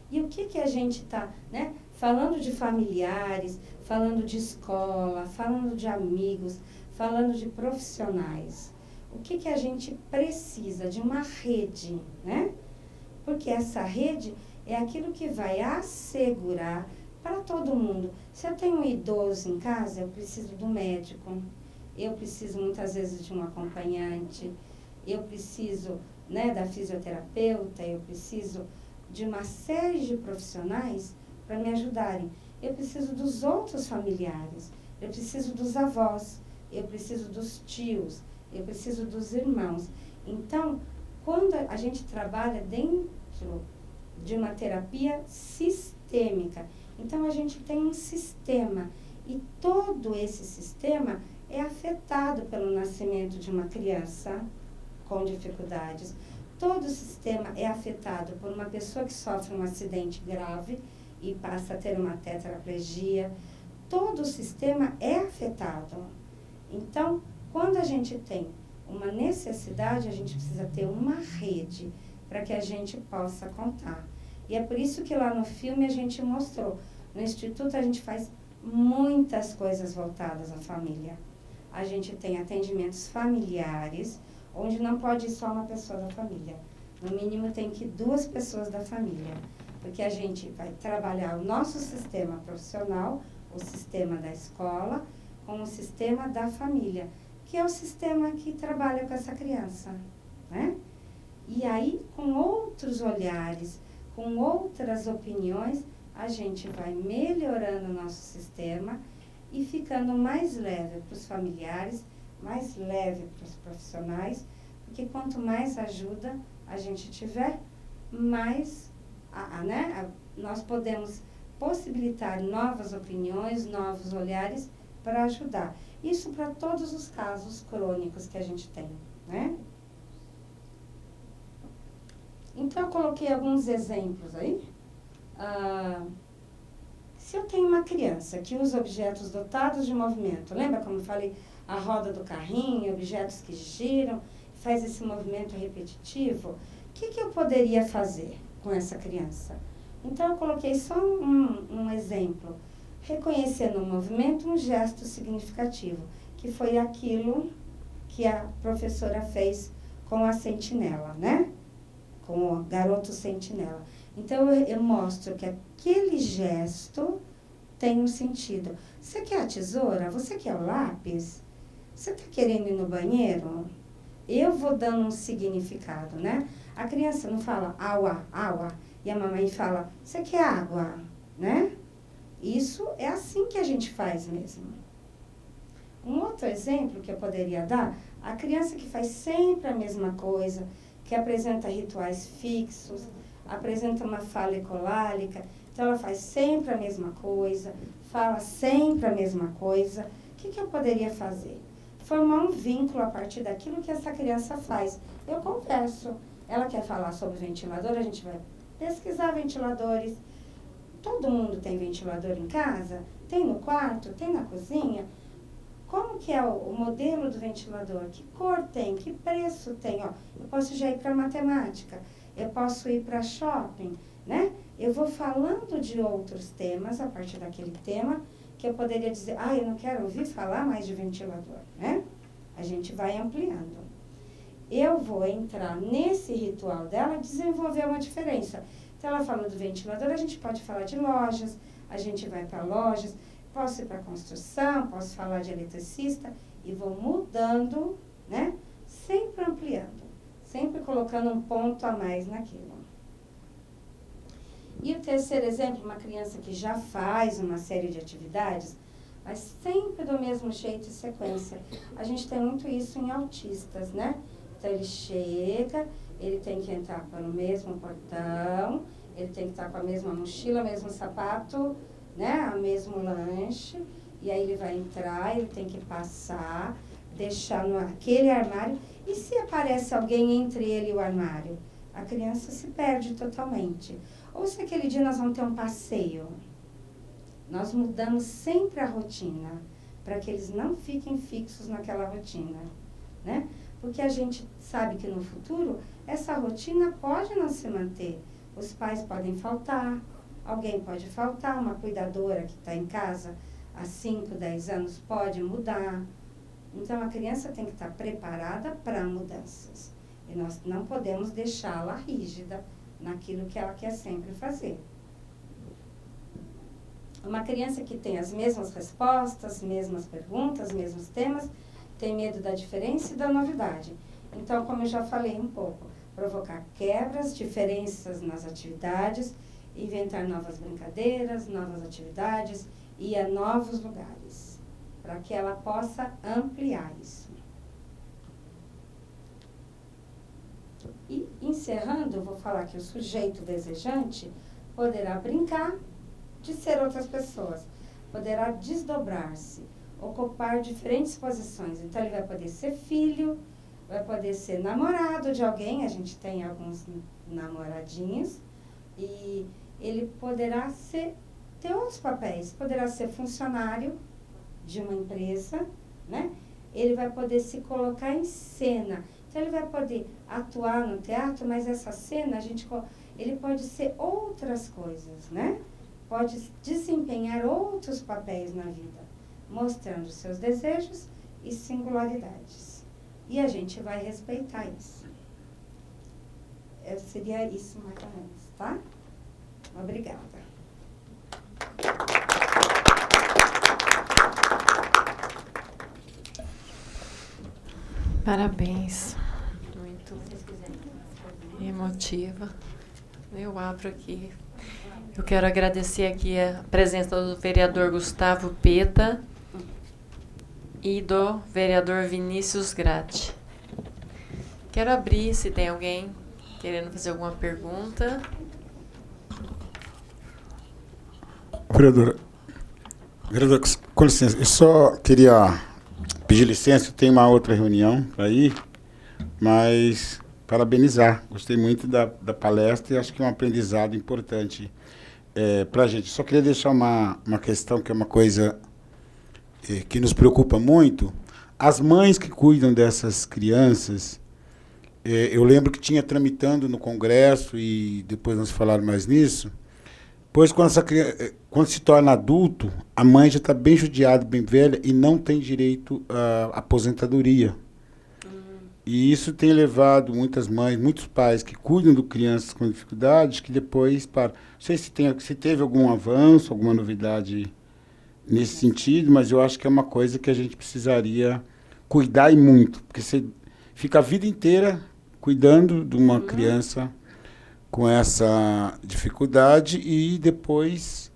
E o que a gente está, né, falando de familiares, falando de escola, falando de amigos, falando de profissionais. O que a gente precisa? De uma rede, né? Porque essa rede é aquilo que vai assegurar para todo mundo. Se eu tenho um idoso em casa, eu preciso do médico, eu preciso muitas vezes de um acompanhante, eu preciso, né, da fisioterapeuta, eu preciso de uma série de profissionais para me ajudarem. Eu preciso dos outros familiares, eu preciso dos avós, eu preciso dos tios, eu preciso dos irmãos. Então, quando a gente trabalha dentro de uma terapia sistêmica, então a gente tem um sistema e todo esse sistema é afetado pelo nascimento de uma criança com dificuldades. Todo o sistema é afetado por uma pessoa que sofre um acidente grave e passa a ter uma tetraplegia. Todo o sistema é afetado. Então, quando a gente tem uma necessidade, a gente precisa ter uma rede para que a gente possa contar. E é por isso que lá no filme a gente mostrou. No Instituto a gente faz muitas coisas voltadas à família. A gente tem atendimentos familiares, onde não pode ir só uma pessoa da família. No mínimo tem que ir 2 pessoas da família. Porque a gente vai trabalhar o nosso sistema profissional, o sistema da escola, com o sistema da família, que é o sistema que trabalha com essa criança, né? E aí, com outros olhares, com outras opiniões, a gente vai melhorando o nosso sistema e ficando mais leve para os familiares, mais leve para os profissionais, porque quanto mais ajuda a gente tiver, mais nós podemos possibilitar novas opiniões, novos olhares para ajudar. Isso para todos os casos crônicos que a gente tem, né? Então, eu coloquei alguns exemplos aí. Se eu tenho uma criança que usa objetos dotados de movimento, lembra como eu falei, a roda do carrinho, objetos que giram, faz esse movimento repetitivo, o que eu poderia fazer com essa criança? Então, eu coloquei só um exemplo, reconhecendo no movimento um gesto significativo, que foi aquilo que a professora fez com a sentinela, né? Com o garoto sentinela. Então, eu mostro que aquele gesto tem um sentido. Você quer a tesoura? Você quer o lápis? Você está querendo ir no banheiro? Eu vou dando um significado, né? A criança não fala aua, aua, e a mamãe fala, você quer água, né? Isso é assim que a gente faz mesmo. Um outro exemplo que eu poderia dar, a criança que faz sempre a mesma coisa, que apresenta rituais fixos, apresenta uma fala ecolálica, então ela faz sempre a mesma coisa, fala sempre a mesma coisa. O que eu poderia fazer? Formar um vínculo a partir daquilo que essa criança faz. Eu converso. Ela quer falar sobre ventilador, a gente vai pesquisar ventiladores. Todo mundo tem ventilador em casa? Tem no quarto? Tem na cozinha? Como que é o modelo do ventilador? Que cor tem? Que preço tem? Ó, eu posso já ir para matemática, eu posso ir para shopping, né? Eu vou falando de outros temas a partir daquele tema que eu poderia dizer, eu não quero ouvir falar mais de ventilador, né? A gente vai ampliando. Eu vou entrar nesse ritual dela e desenvolver uma diferença. Então, ela falou do ventilador, a gente pode falar de lojas, a gente vai para lojas, posso ir para construção, posso falar de eletricista e vou mudando, né? Sempre ampliando, sempre colocando um ponto a mais naquilo. E o terceiro exemplo, uma criança que já faz uma série de atividades, mas sempre do mesmo jeito e sequência. A gente tem muito isso em autistas, né? Então, ele chega, ele tem que entrar pelo mesmo portão, ele tem que estar com a mesma mochila, o mesmo sapato, né? O mesmo lanche, e aí ele vai entrar, ele tem que passar, deixar naquele armário, e se aparece alguém entre ele e o armário? A criança se perde totalmente. Ou se aquele dia nós vamos ter um passeio, nós mudamos sempre a rotina, para que eles não fiquem fixos naquela rotina, né? Porque a gente sabe que no futuro, essa rotina pode não se manter. Os pais podem faltar, alguém pode faltar, uma cuidadora que está em casa há 5, 10 anos pode mudar. Então, a criança tem que estar preparada para mudanças. E nós não podemos deixá-la rígida naquilo que ela quer sempre fazer. Uma criança que tem as mesmas respostas, mesmas perguntas, mesmos temas, tem medo da diferença e da novidade. Então, como eu já falei um pouco, provocar quebras, diferenças nas atividades, inventar novas brincadeiras, novas atividades, ir a novos lugares, para que ela possa ampliar isso. E, encerrando, eu vou falar que o sujeito desejante poderá brincar de ser outras pessoas, poderá desdobrar-se, ocupar diferentes posições. Então, ele vai poder ser filho, vai poder ser namorado de alguém, a gente tem alguns namoradinhos, e ele poderá ter outros papéis, poderá ser funcionário de uma empresa, né? Ele vai poder se colocar em cena. Então ele vai poder atuar no teatro, mas essa cena ele pode ser outras coisas, né? Pode desempenhar outros papéis na vida, mostrando seus desejos e singularidades. E a gente vai respeitar isso. Seria isso mais ou menos, tá? Obrigada. Parabéns. Muito emotiva. Eu abro aqui. Eu quero agradecer aqui a presença do vereador Gustavo Peta e do vereador Vinícius Gratti. Quero abrir se tem alguém querendo fazer alguma pergunta. Vereadora, com licença, eu só queria pedir licença, eu tenho uma outra reunião para ir, mas parabenizar. Gostei muito da palestra e acho que é um aprendizado importante para a gente. Só queria deixar uma questão que é uma coisa que nos preocupa muito. As mães que cuidam dessas crianças, eu lembro que tinha tramitando no Congresso, e depois nós falaram mais nisso, pois quando se torna adulto, a mãe já está bem judiada, bem velha, e não tem direito à aposentadoria. E isso tem levado muitas mães, muitos pais que cuidam de crianças com dificuldades, que depois param. Não sei se teve algum avanço, alguma novidade nesse sentido, mas eu acho que é uma coisa que a gente precisaria cuidar e muito, porque você fica a vida inteira cuidando de uma criança com essa dificuldade e depois,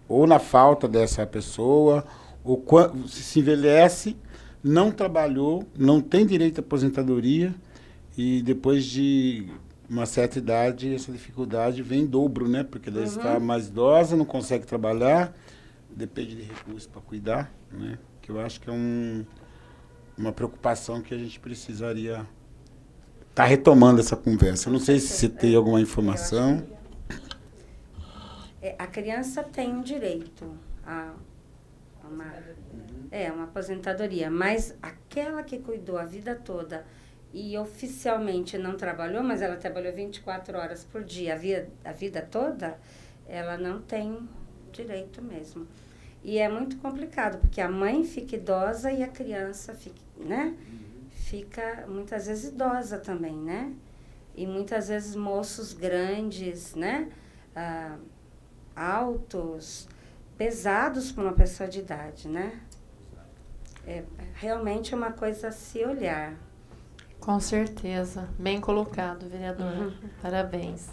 ou na falta dessa pessoa, ou quando se envelhece, não trabalhou, não tem direito à aposentadoria, e depois de uma certa idade, essa dificuldade vem em dobro, né? Porque daí você está mais idosa, não consegue trabalhar, depende de recursos para cuidar, né? Que eu acho que é uma preocupação que a gente precisaria estar retomando essa conversa. Eu não sei se você tem alguma informação. A criança tem um direito a uma aposentadoria, mas aquela que cuidou a vida toda e oficialmente não trabalhou, mas ela trabalhou 24 horas por dia, a vida toda, ela não tem direito mesmo. E é muito complicado, porque a mãe fica idosa e a criança fica muitas vezes idosa também, né? E muitas vezes moços grandes, né? Altos, pesados para uma pessoa de idade, né? É realmente uma coisa a se olhar. Com certeza. Bem colocado, vereadora. Parabéns.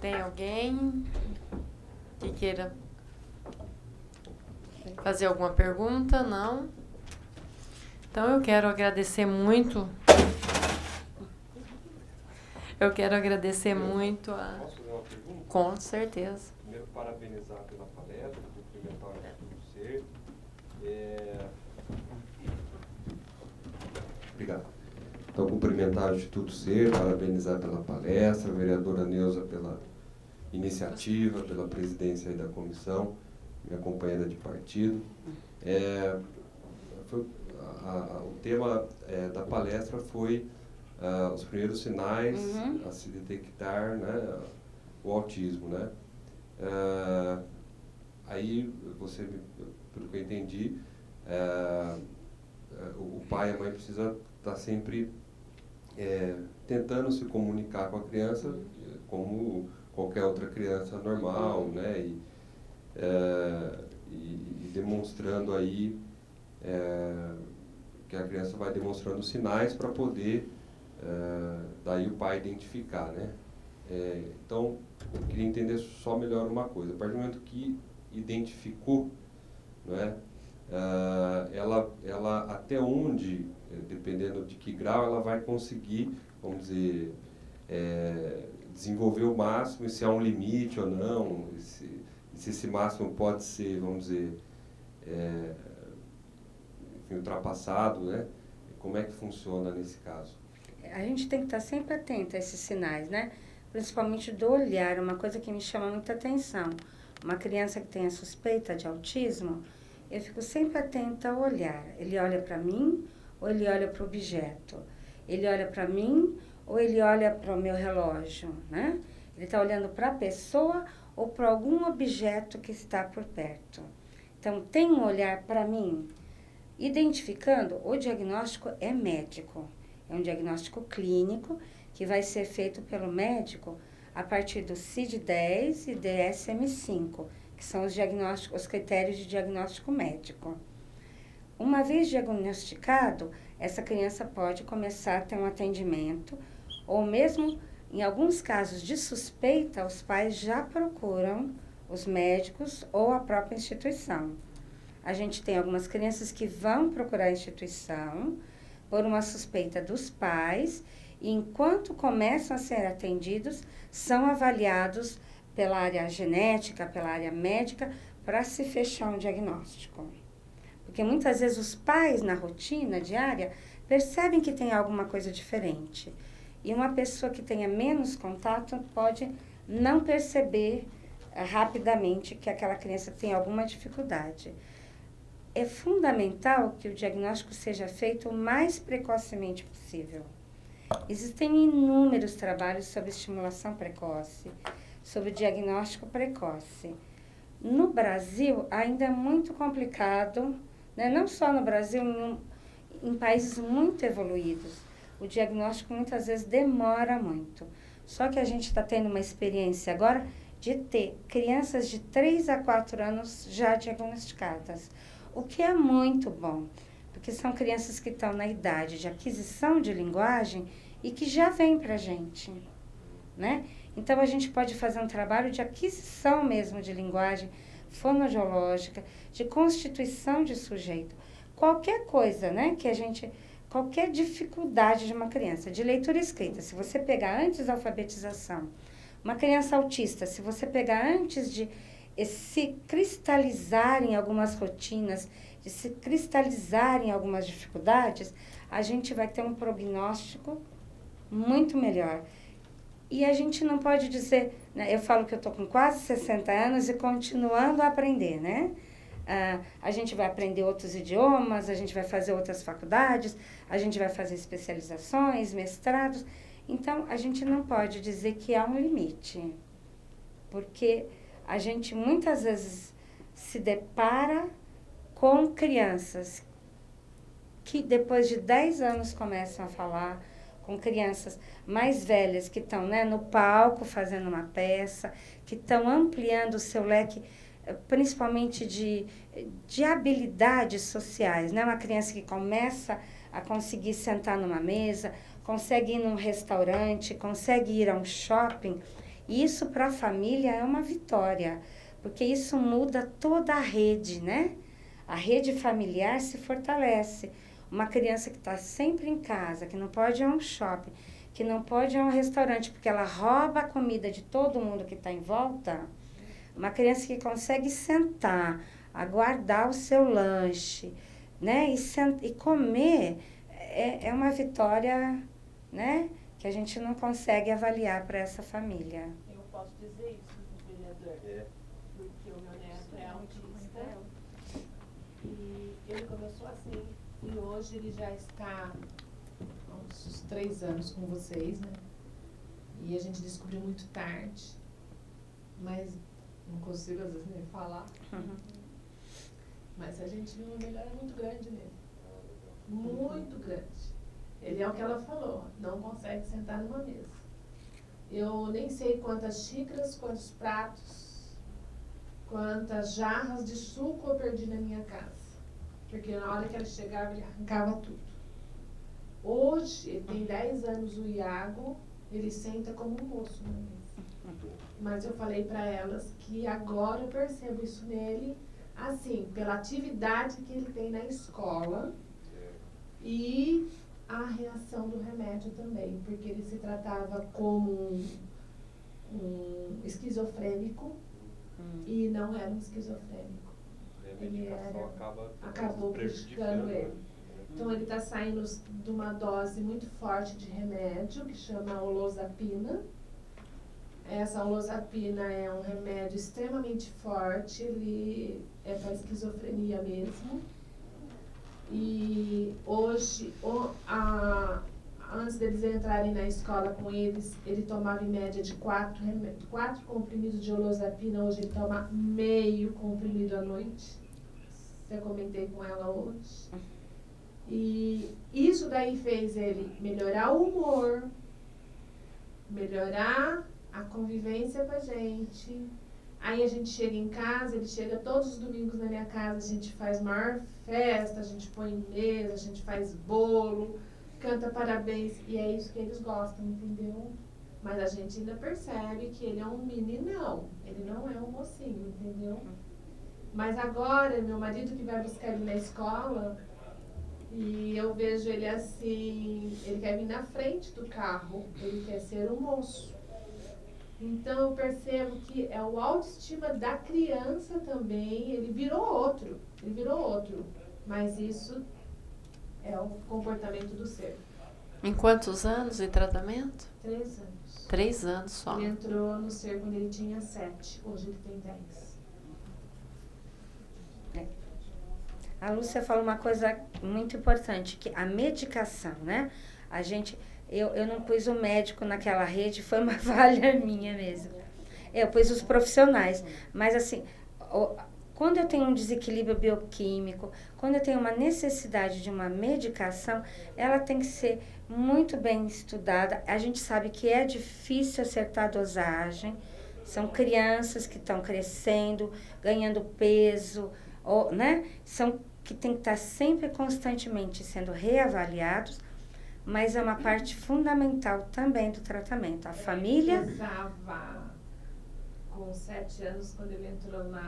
Tem alguém que queira fazer alguma pergunta? Não? Então eu quero agradecer muito. Eu quero agradecer muito a... Posso fazer uma pergunta? Com certeza. Primeiro, parabenizar pela palestra, cumprimentar o Instituto Ser. Obrigado. Então, cumprimentar o Instituto Ser, parabenizar pela palestra, a vereadora Neuza pela iniciativa, pela presidência aí da comissão, minha companheira de partido. O tema da palestra foi os primeiros sinais a se detectar, né, o autismo, né? Aí, pelo que eu entendi, o pai e a mãe precisam estar sempre tentando se comunicar com a criança como qualquer outra criança normal, né? E demonstrando aí que a criança vai demonstrando sinais para poder daí o pai identificar, né? Então, eu queria entender só melhor uma coisa. A partir do momento que identificou, não é? Ela até onde, dependendo de que grau, ela vai conseguir, vamos dizer, desenvolver o máximo, e se há um limite ou não, se esse máximo pode ser, vamos dizer, enfim, ultrapassado, né? Como é que funciona nesse caso? A gente tem que estar sempre atento a esses sinais, né? Principalmente do olhar, uma coisa que me chama muita atenção. Uma criança que tem a suspeita de autismo, eu fico sempre atenta ao olhar. Ele olha para mim ou ele olha para o objeto? Ele olha para mim ou ele olha para o meu relógio, né? Ele está olhando para a pessoa ou para algum objeto que está por perto. Então, tem um olhar para mim. Identificando, o diagnóstico é médico. É um diagnóstico clínico que vai ser feito pelo médico a partir do CID-10 e DSM-5, que são os critérios de diagnóstico médico. Uma vez diagnosticado, essa criança pode começar a ter um atendimento, ou mesmo, em alguns casos de suspeita, os pais já procuram os médicos ou a própria instituição. A gente tem algumas crianças que vão procurar a instituição por uma suspeita dos pais, e enquanto começam a ser atendidos, são avaliados pela área genética, pela área médica, para se fechar um diagnóstico. Porque muitas vezes os pais, na rotina diária, percebem que tem alguma coisa diferente. E uma pessoa que tenha menos contato pode não perceber rapidamente que aquela criança tem alguma dificuldade. É fundamental que o diagnóstico seja feito o mais precocemente possível. Existem inúmeros trabalhos sobre estimulação precoce, sobre diagnóstico precoce. No Brasil, ainda é muito complicado, né? Não só no Brasil, em países muito evoluídos. O diagnóstico muitas vezes demora muito. Só que a gente está tendo uma experiência agora de ter crianças de 3 a 4 anos já diagnosticadas, o que é muito bom, porque são crianças que estão na idade de aquisição de linguagem e que já vêm para a gente, né? Então, a gente pode fazer um trabalho de aquisição mesmo de linguagem fonoaudiológica, de constituição de sujeito. Qualquer coisa, né, qualquer dificuldade de uma criança, de leitura e escrita, se você pegar antes da alfabetização, uma criança autista, se você pegar antes de se cristalizar em algumas rotinas, de se cristalizar em algumas dificuldades, a gente vai ter um prognóstico muito melhor. E a gente não pode dizer, né, eu falo que eu estou com quase 60 anos e continuando a aprender, né? A gente vai aprender outros idiomas, a gente vai fazer outras faculdades, a gente vai fazer especializações, mestrados. Então, a gente não pode dizer que há um limite, porque a gente muitas vezes se depara com crianças que depois de 10 anos começam a falar, com crianças mais velhas que estão, né, no palco fazendo uma peça, que estão ampliando o seu leque, principalmente de habilidades sociais, né? Uma criança que começa a conseguir sentar numa mesa, consegue ir num restaurante, consegue ir a um shopping. E isso para a família é uma vitória, porque isso muda toda a rede, né? A rede familiar se fortalece. Uma criança que está sempre em casa, que não pode ir a um shopping, que não pode ir a um restaurante, porque ela rouba a comida de todo mundo que está em volta. Uma criança que consegue sentar, aguardar o seu lanche, né? E comer é uma vitória, né? Que a gente não consegue avaliar para essa família. Eu posso dizer isso, vereador, porque o meu neto é autista e ele começou assim, e hoje ele já está há uns 3 anos com vocês, né? E a gente descobriu muito tarde, mas não consigo às vezes nem falar. Mas a gente viu uma melhora muito grande nele. Muito grande. Ele é o que ela falou, não consegue sentar numa mesa. Eu nem sei quantas xícaras, quantos pratos, quantas jarras de suco eu perdi na minha casa. Porque na hora que ele chegava, ele arrancava tudo. Hoje, ele tem 10 anos, o Iago, ele senta como um moço na mesa. Mas eu falei para elas que agora eu percebo isso nele, assim, pela atividade que ele tem na escola e a reação do remédio também, porque ele se tratava como um esquizofrênico e não era um esquizofrênico. Ele acabou prejudicando ele. Então ele está saindo de uma dose muito forte de remédio, que chama olozapina. Essa olozapina é um remédio extremamente forte, ele é para esquizofrenia mesmo. E hoje, antes deles entrarem na escola com eles, ele tomava em média de 4 comprimidos de olozapina, hoje ele toma meio comprimido à noite. Eu comentei com ela hoje. E isso daí fez ele melhorar o humor, melhorar a convivência com a gente. Aí a gente chega em casa, ele chega todos os domingos na minha casa, a gente faz maior festa, a gente põe mesa, a gente faz bolo, canta parabéns, e é isso que eles gostam, entendeu? Mas a gente ainda percebe que ele é um meninão, ele não é um mocinho, entendeu? Mas agora, meu marido que vai buscar ele na escola, e eu vejo ele assim, ele quer vir na frente do carro, ele quer ser um moço. Então eu percebo que é o autoestima da criança também, ele virou outro, mas isso é o comportamento do ser. Em quantos anos de tratamento? 3 anos. 3 anos só. Ele entrou no ser quando ele tinha 7, hoje ele tem 10. A Lúcia falou uma coisa muito importante, que a medicação, né? Eu não pus o médico naquela rede, foi uma falha minha mesmo. Eu pus os profissionais. Mas assim, quando eu tenho um desequilíbrio bioquímico, quando eu tenho uma necessidade de uma medicação, ela tem que ser muito bem estudada. A gente sabe que é difícil acertar a dosagem. São crianças que estão crescendo, ganhando peso, né? São que tem que estar sempre constantemente sendo reavaliados, mas é uma parte fundamental também do tratamento. A família... Ele pesava com 7 anos, quando ele entrou no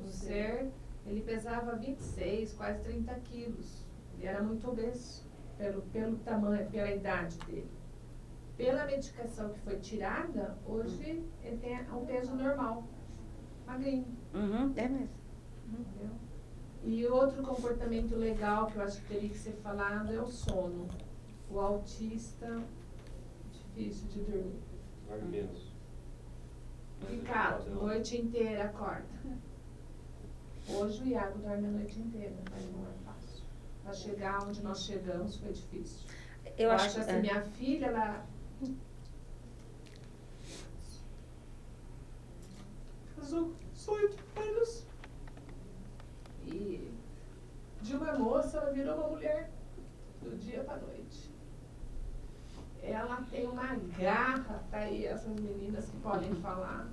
ser, ele pesava 26, quase 30 quilos. Ele era muito obeso, pelo tamanho, pela idade dele. Pela medicação que foi tirada, hoje ele tem um peso normal, magrinho. É mesmo. Entendeu? E outro comportamento legal que eu acho que teria que ser falado é o sono. O autista, difícil de dormir. Dorme menos. Ricardo, noite inteira acorda. Hoje o Iago dorme a noite inteira, mas não é fácil. Para chegar onde nós chegamos foi difícil. Eu acho assim, minha filha, ela... casou 18 anos. E de uma moça, ela virou uma mulher do dia para a noite. Ela tem uma garra, tá aí essas meninas que podem falar.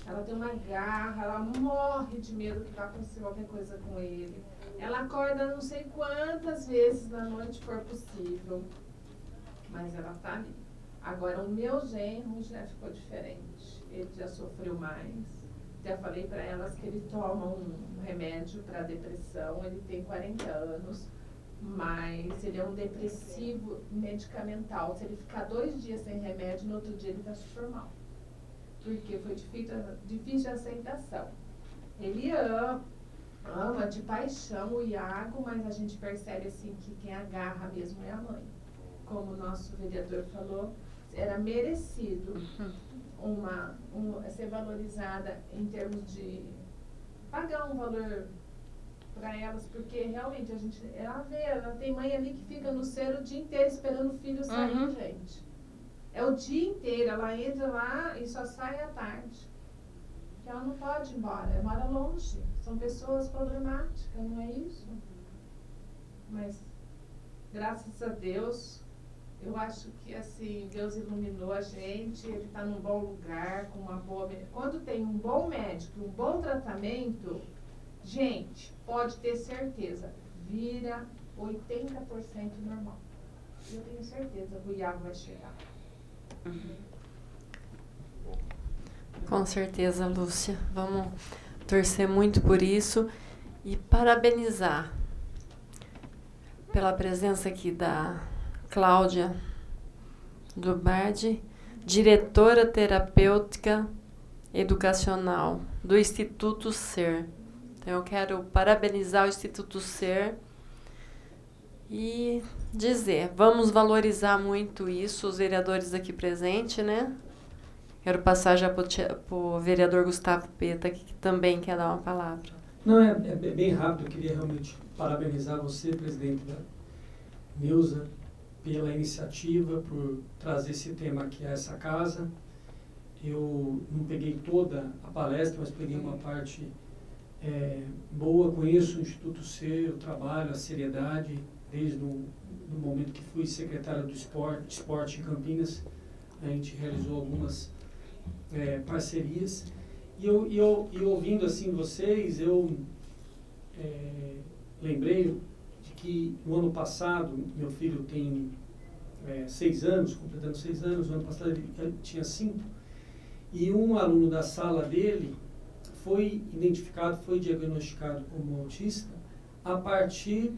Ela tem uma garra, ela morre de medo que vai acontecer qualquer coisa com ele. Ela acorda não sei quantas vezes na noite for possível, mas ela tá ali. Agora, o meu genro já ficou diferente. Ele já sofreu mais. Já falei para elas que ele toma um remédio para depressão, ele tem 40 anos, mas ele é um depressivo medicamental. Se ele ficar 2 dias sem remédio, no outro dia ele está super mal. Porque foi difícil a aceitação. Ele ama de paixão o Iago, mas a gente percebe assim que quem agarra mesmo é a mãe. Como o nosso vereador falou, era merecido ser valorizada em termos de pagar um valor para elas, porque realmente ela tem mãe ali que fica no ser o dia inteiro esperando o filho sair, gente. É o dia inteiro, ela entra lá e só sai à tarde. Porque ela não pode ir embora, ela mora longe. São pessoas problemáticas, não é isso? Mas, graças a Deus, eu acho que assim, Deus iluminou a gente, ele está num bom lugar, com uma boa... Quando tem um bom médico, um bom tratamento, gente, pode ter certeza, vira 80% normal. Eu tenho certeza que o Iago vai chegar. Com certeza, Lúcia. Vamos torcer muito por isso e parabenizar pela presença aqui da Cláudia Dubardi, diretora terapêutica educacional do Instituto Ser. Então, eu quero parabenizar o Instituto Ser e dizer, vamos valorizar muito isso, os vereadores aqui presentes, né? Quero passar já para o vereador Gustavo Peta, que também quer dar uma palavra. Não, é bem rápido. Eu queria realmente parabenizar você, presidente da Neuza, pela iniciativa, por trazer esse tema aqui a essa casa. Eu não peguei toda a palestra, mas peguei uma parte boa. Conheço o Instituto C, o trabalho, a seriedade, desde o momento que fui secretário do esporte em Campinas. A gente realizou algumas parcerias. E ouvindo assim vocês, eu lembrei de que no ano passado, meu filho tem 6 anos, completando 6 anos, no ano passado ele tinha 5, e um aluno da sala dele foi diagnosticado como autista a partir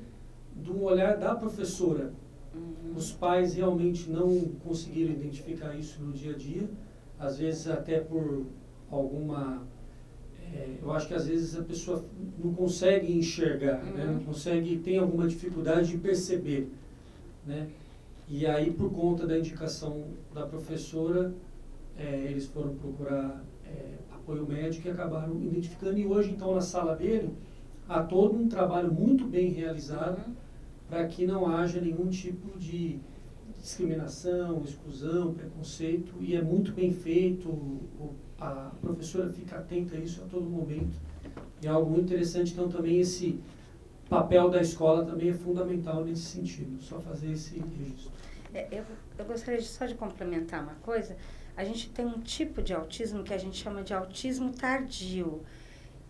do olhar da professora. Os pais realmente não conseguiram identificar isso no dia a dia, às vezes até por alguma... eu acho que às vezes a pessoa não consegue enxergar, né? Não consegue, tem alguma dificuldade de perceber, né? E aí, por conta da indicação da professora, eles foram procurar apoio médico e acabaram identificando. E hoje, então, na sala dele, há todo um trabalho muito bem realizado para que não haja nenhum tipo de discriminação, exclusão, preconceito, e é muito bem feito. A professora fica atenta a isso a todo momento. E é algo muito interessante. Então, também esse papel da escola também é fundamental nesse sentido. Só fazer esse registro. Eu gostaria só de complementar uma coisa. A gente tem um tipo de autismo que a gente chama de autismo tardio.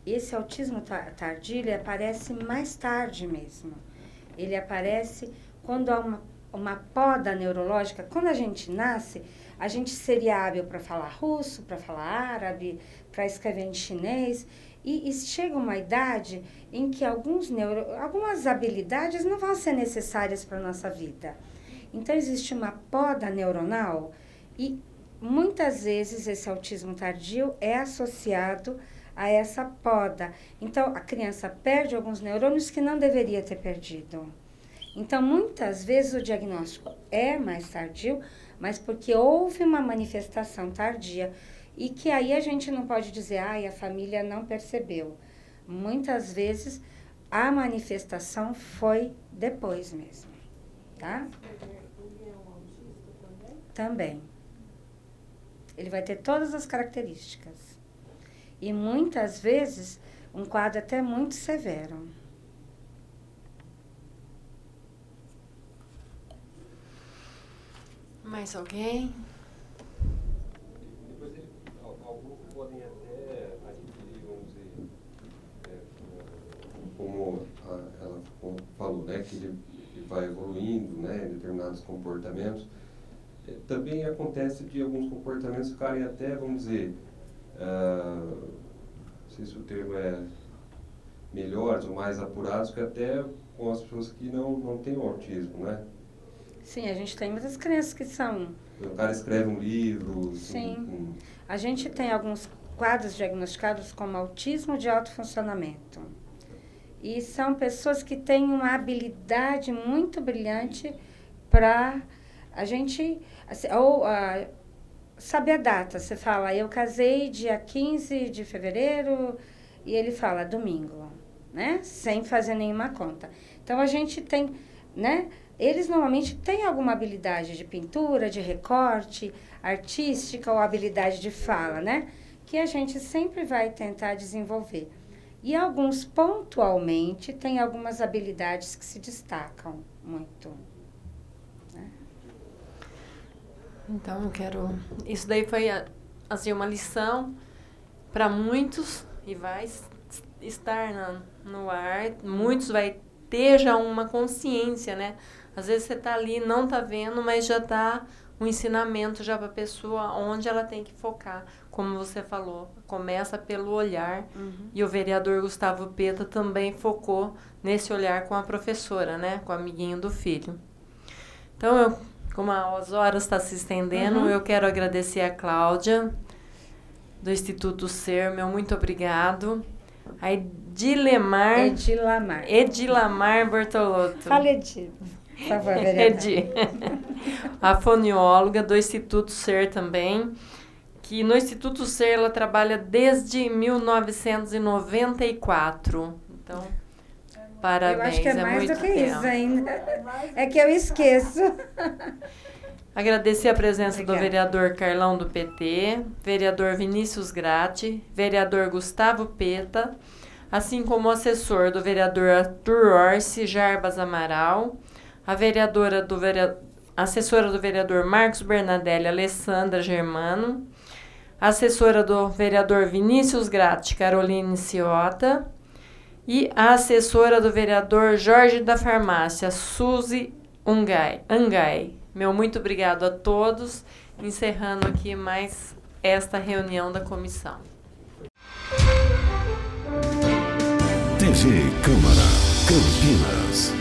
Esse autismo tardio, ele aparece mais tarde mesmo. Ele aparece quando há uma poda neurológica. Quando a gente nasce, a gente seria hábil para falar russo, para falar árabe, para escrever em chinês. E chega uma idade em que algumas habilidades não vão ser necessárias para a nossa vida. Então, existe uma poda neuronal e muitas vezes esse autismo tardio é associado a essa poda. Então, a criança perde alguns neurônios que não deveria ter perdido. Então, muitas vezes o diagnóstico é mais tardio, mas porque houve uma manifestação tardia e que aí a gente não pode dizer, a família não percebeu. Muitas vezes a manifestação foi depois mesmo, tá? Ele é um autista também? Também. Ele vai ter todas as características. E muitas vezes um quadro até muito severo. Mais alguém? Depois alguns podem até adquirir, vamos dizer, como ela falou, né, que ele vai evoluindo, né, em determinados comportamentos. Também acontece de alguns comportamentos ficarem até, vamos dizer, não sei se o termo é melhores ou mais apurados, que até com as pessoas que não têm autismo, né? Sim, a gente tem muitas crianças que são... O cara escreve um livro... Sim. A gente tem alguns quadros diagnosticados como autismo de alto funcionamento. E são pessoas que têm uma habilidade muito brilhante para a gente... saber a data. Você fala, eu casei dia 15 de fevereiro e ele fala domingo, né? Sem fazer nenhuma conta. Então, a gente tem, né? Eles normalmente têm alguma habilidade de pintura, de recorte, artística ou habilidade de fala, né? Que a gente sempre vai tentar desenvolver. E alguns, pontualmente, têm algumas habilidades que se destacam muito. Né? Então, eu quero... Isso daí foi, assim, uma lição para muitos e vai estar no ar. Muitos vai ter já uma consciência, né? Às vezes você está ali, não está vendo, mas já está um ensinamento já para a pessoa onde ela tem que focar. Como você falou, começa pelo olhar. E o vereador Gustavo Peta também focou nesse olhar com a professora, né? Com o amiguinho do filho. Então, como as horas estão se estendendo, eu quero agradecer a Cláudia, do Instituto Ser, meu muito obrigado. A Edilamar Bortolotto. Fala, Edi. Por favor, vereador. Edi. A fonoaudióloga do Instituto Ser também, que no Instituto Ser ela trabalha desde 1994. Então, parabéns. Eu acho que é mais muito do que tempo. isso ainda. É que eu esqueço. Agradecer a presença do Obrigada. vereador Carlão do PT, vereador Vinícius Gratti, vereador Gustavo Peta, assim como o assessor do vereador Arthur Orsi Jarbas Amaral, a assessora do vereador Marcos Bernadelli Alessandra Germano, a assessora do vereador Vinícius Gratti Caroline Ciota e a assessora do vereador Jorge da Farmácia Suzy Angay. Meu muito obrigado a todos, encerrando aqui mais esta reunião da comissão. TV Câmara Campinas.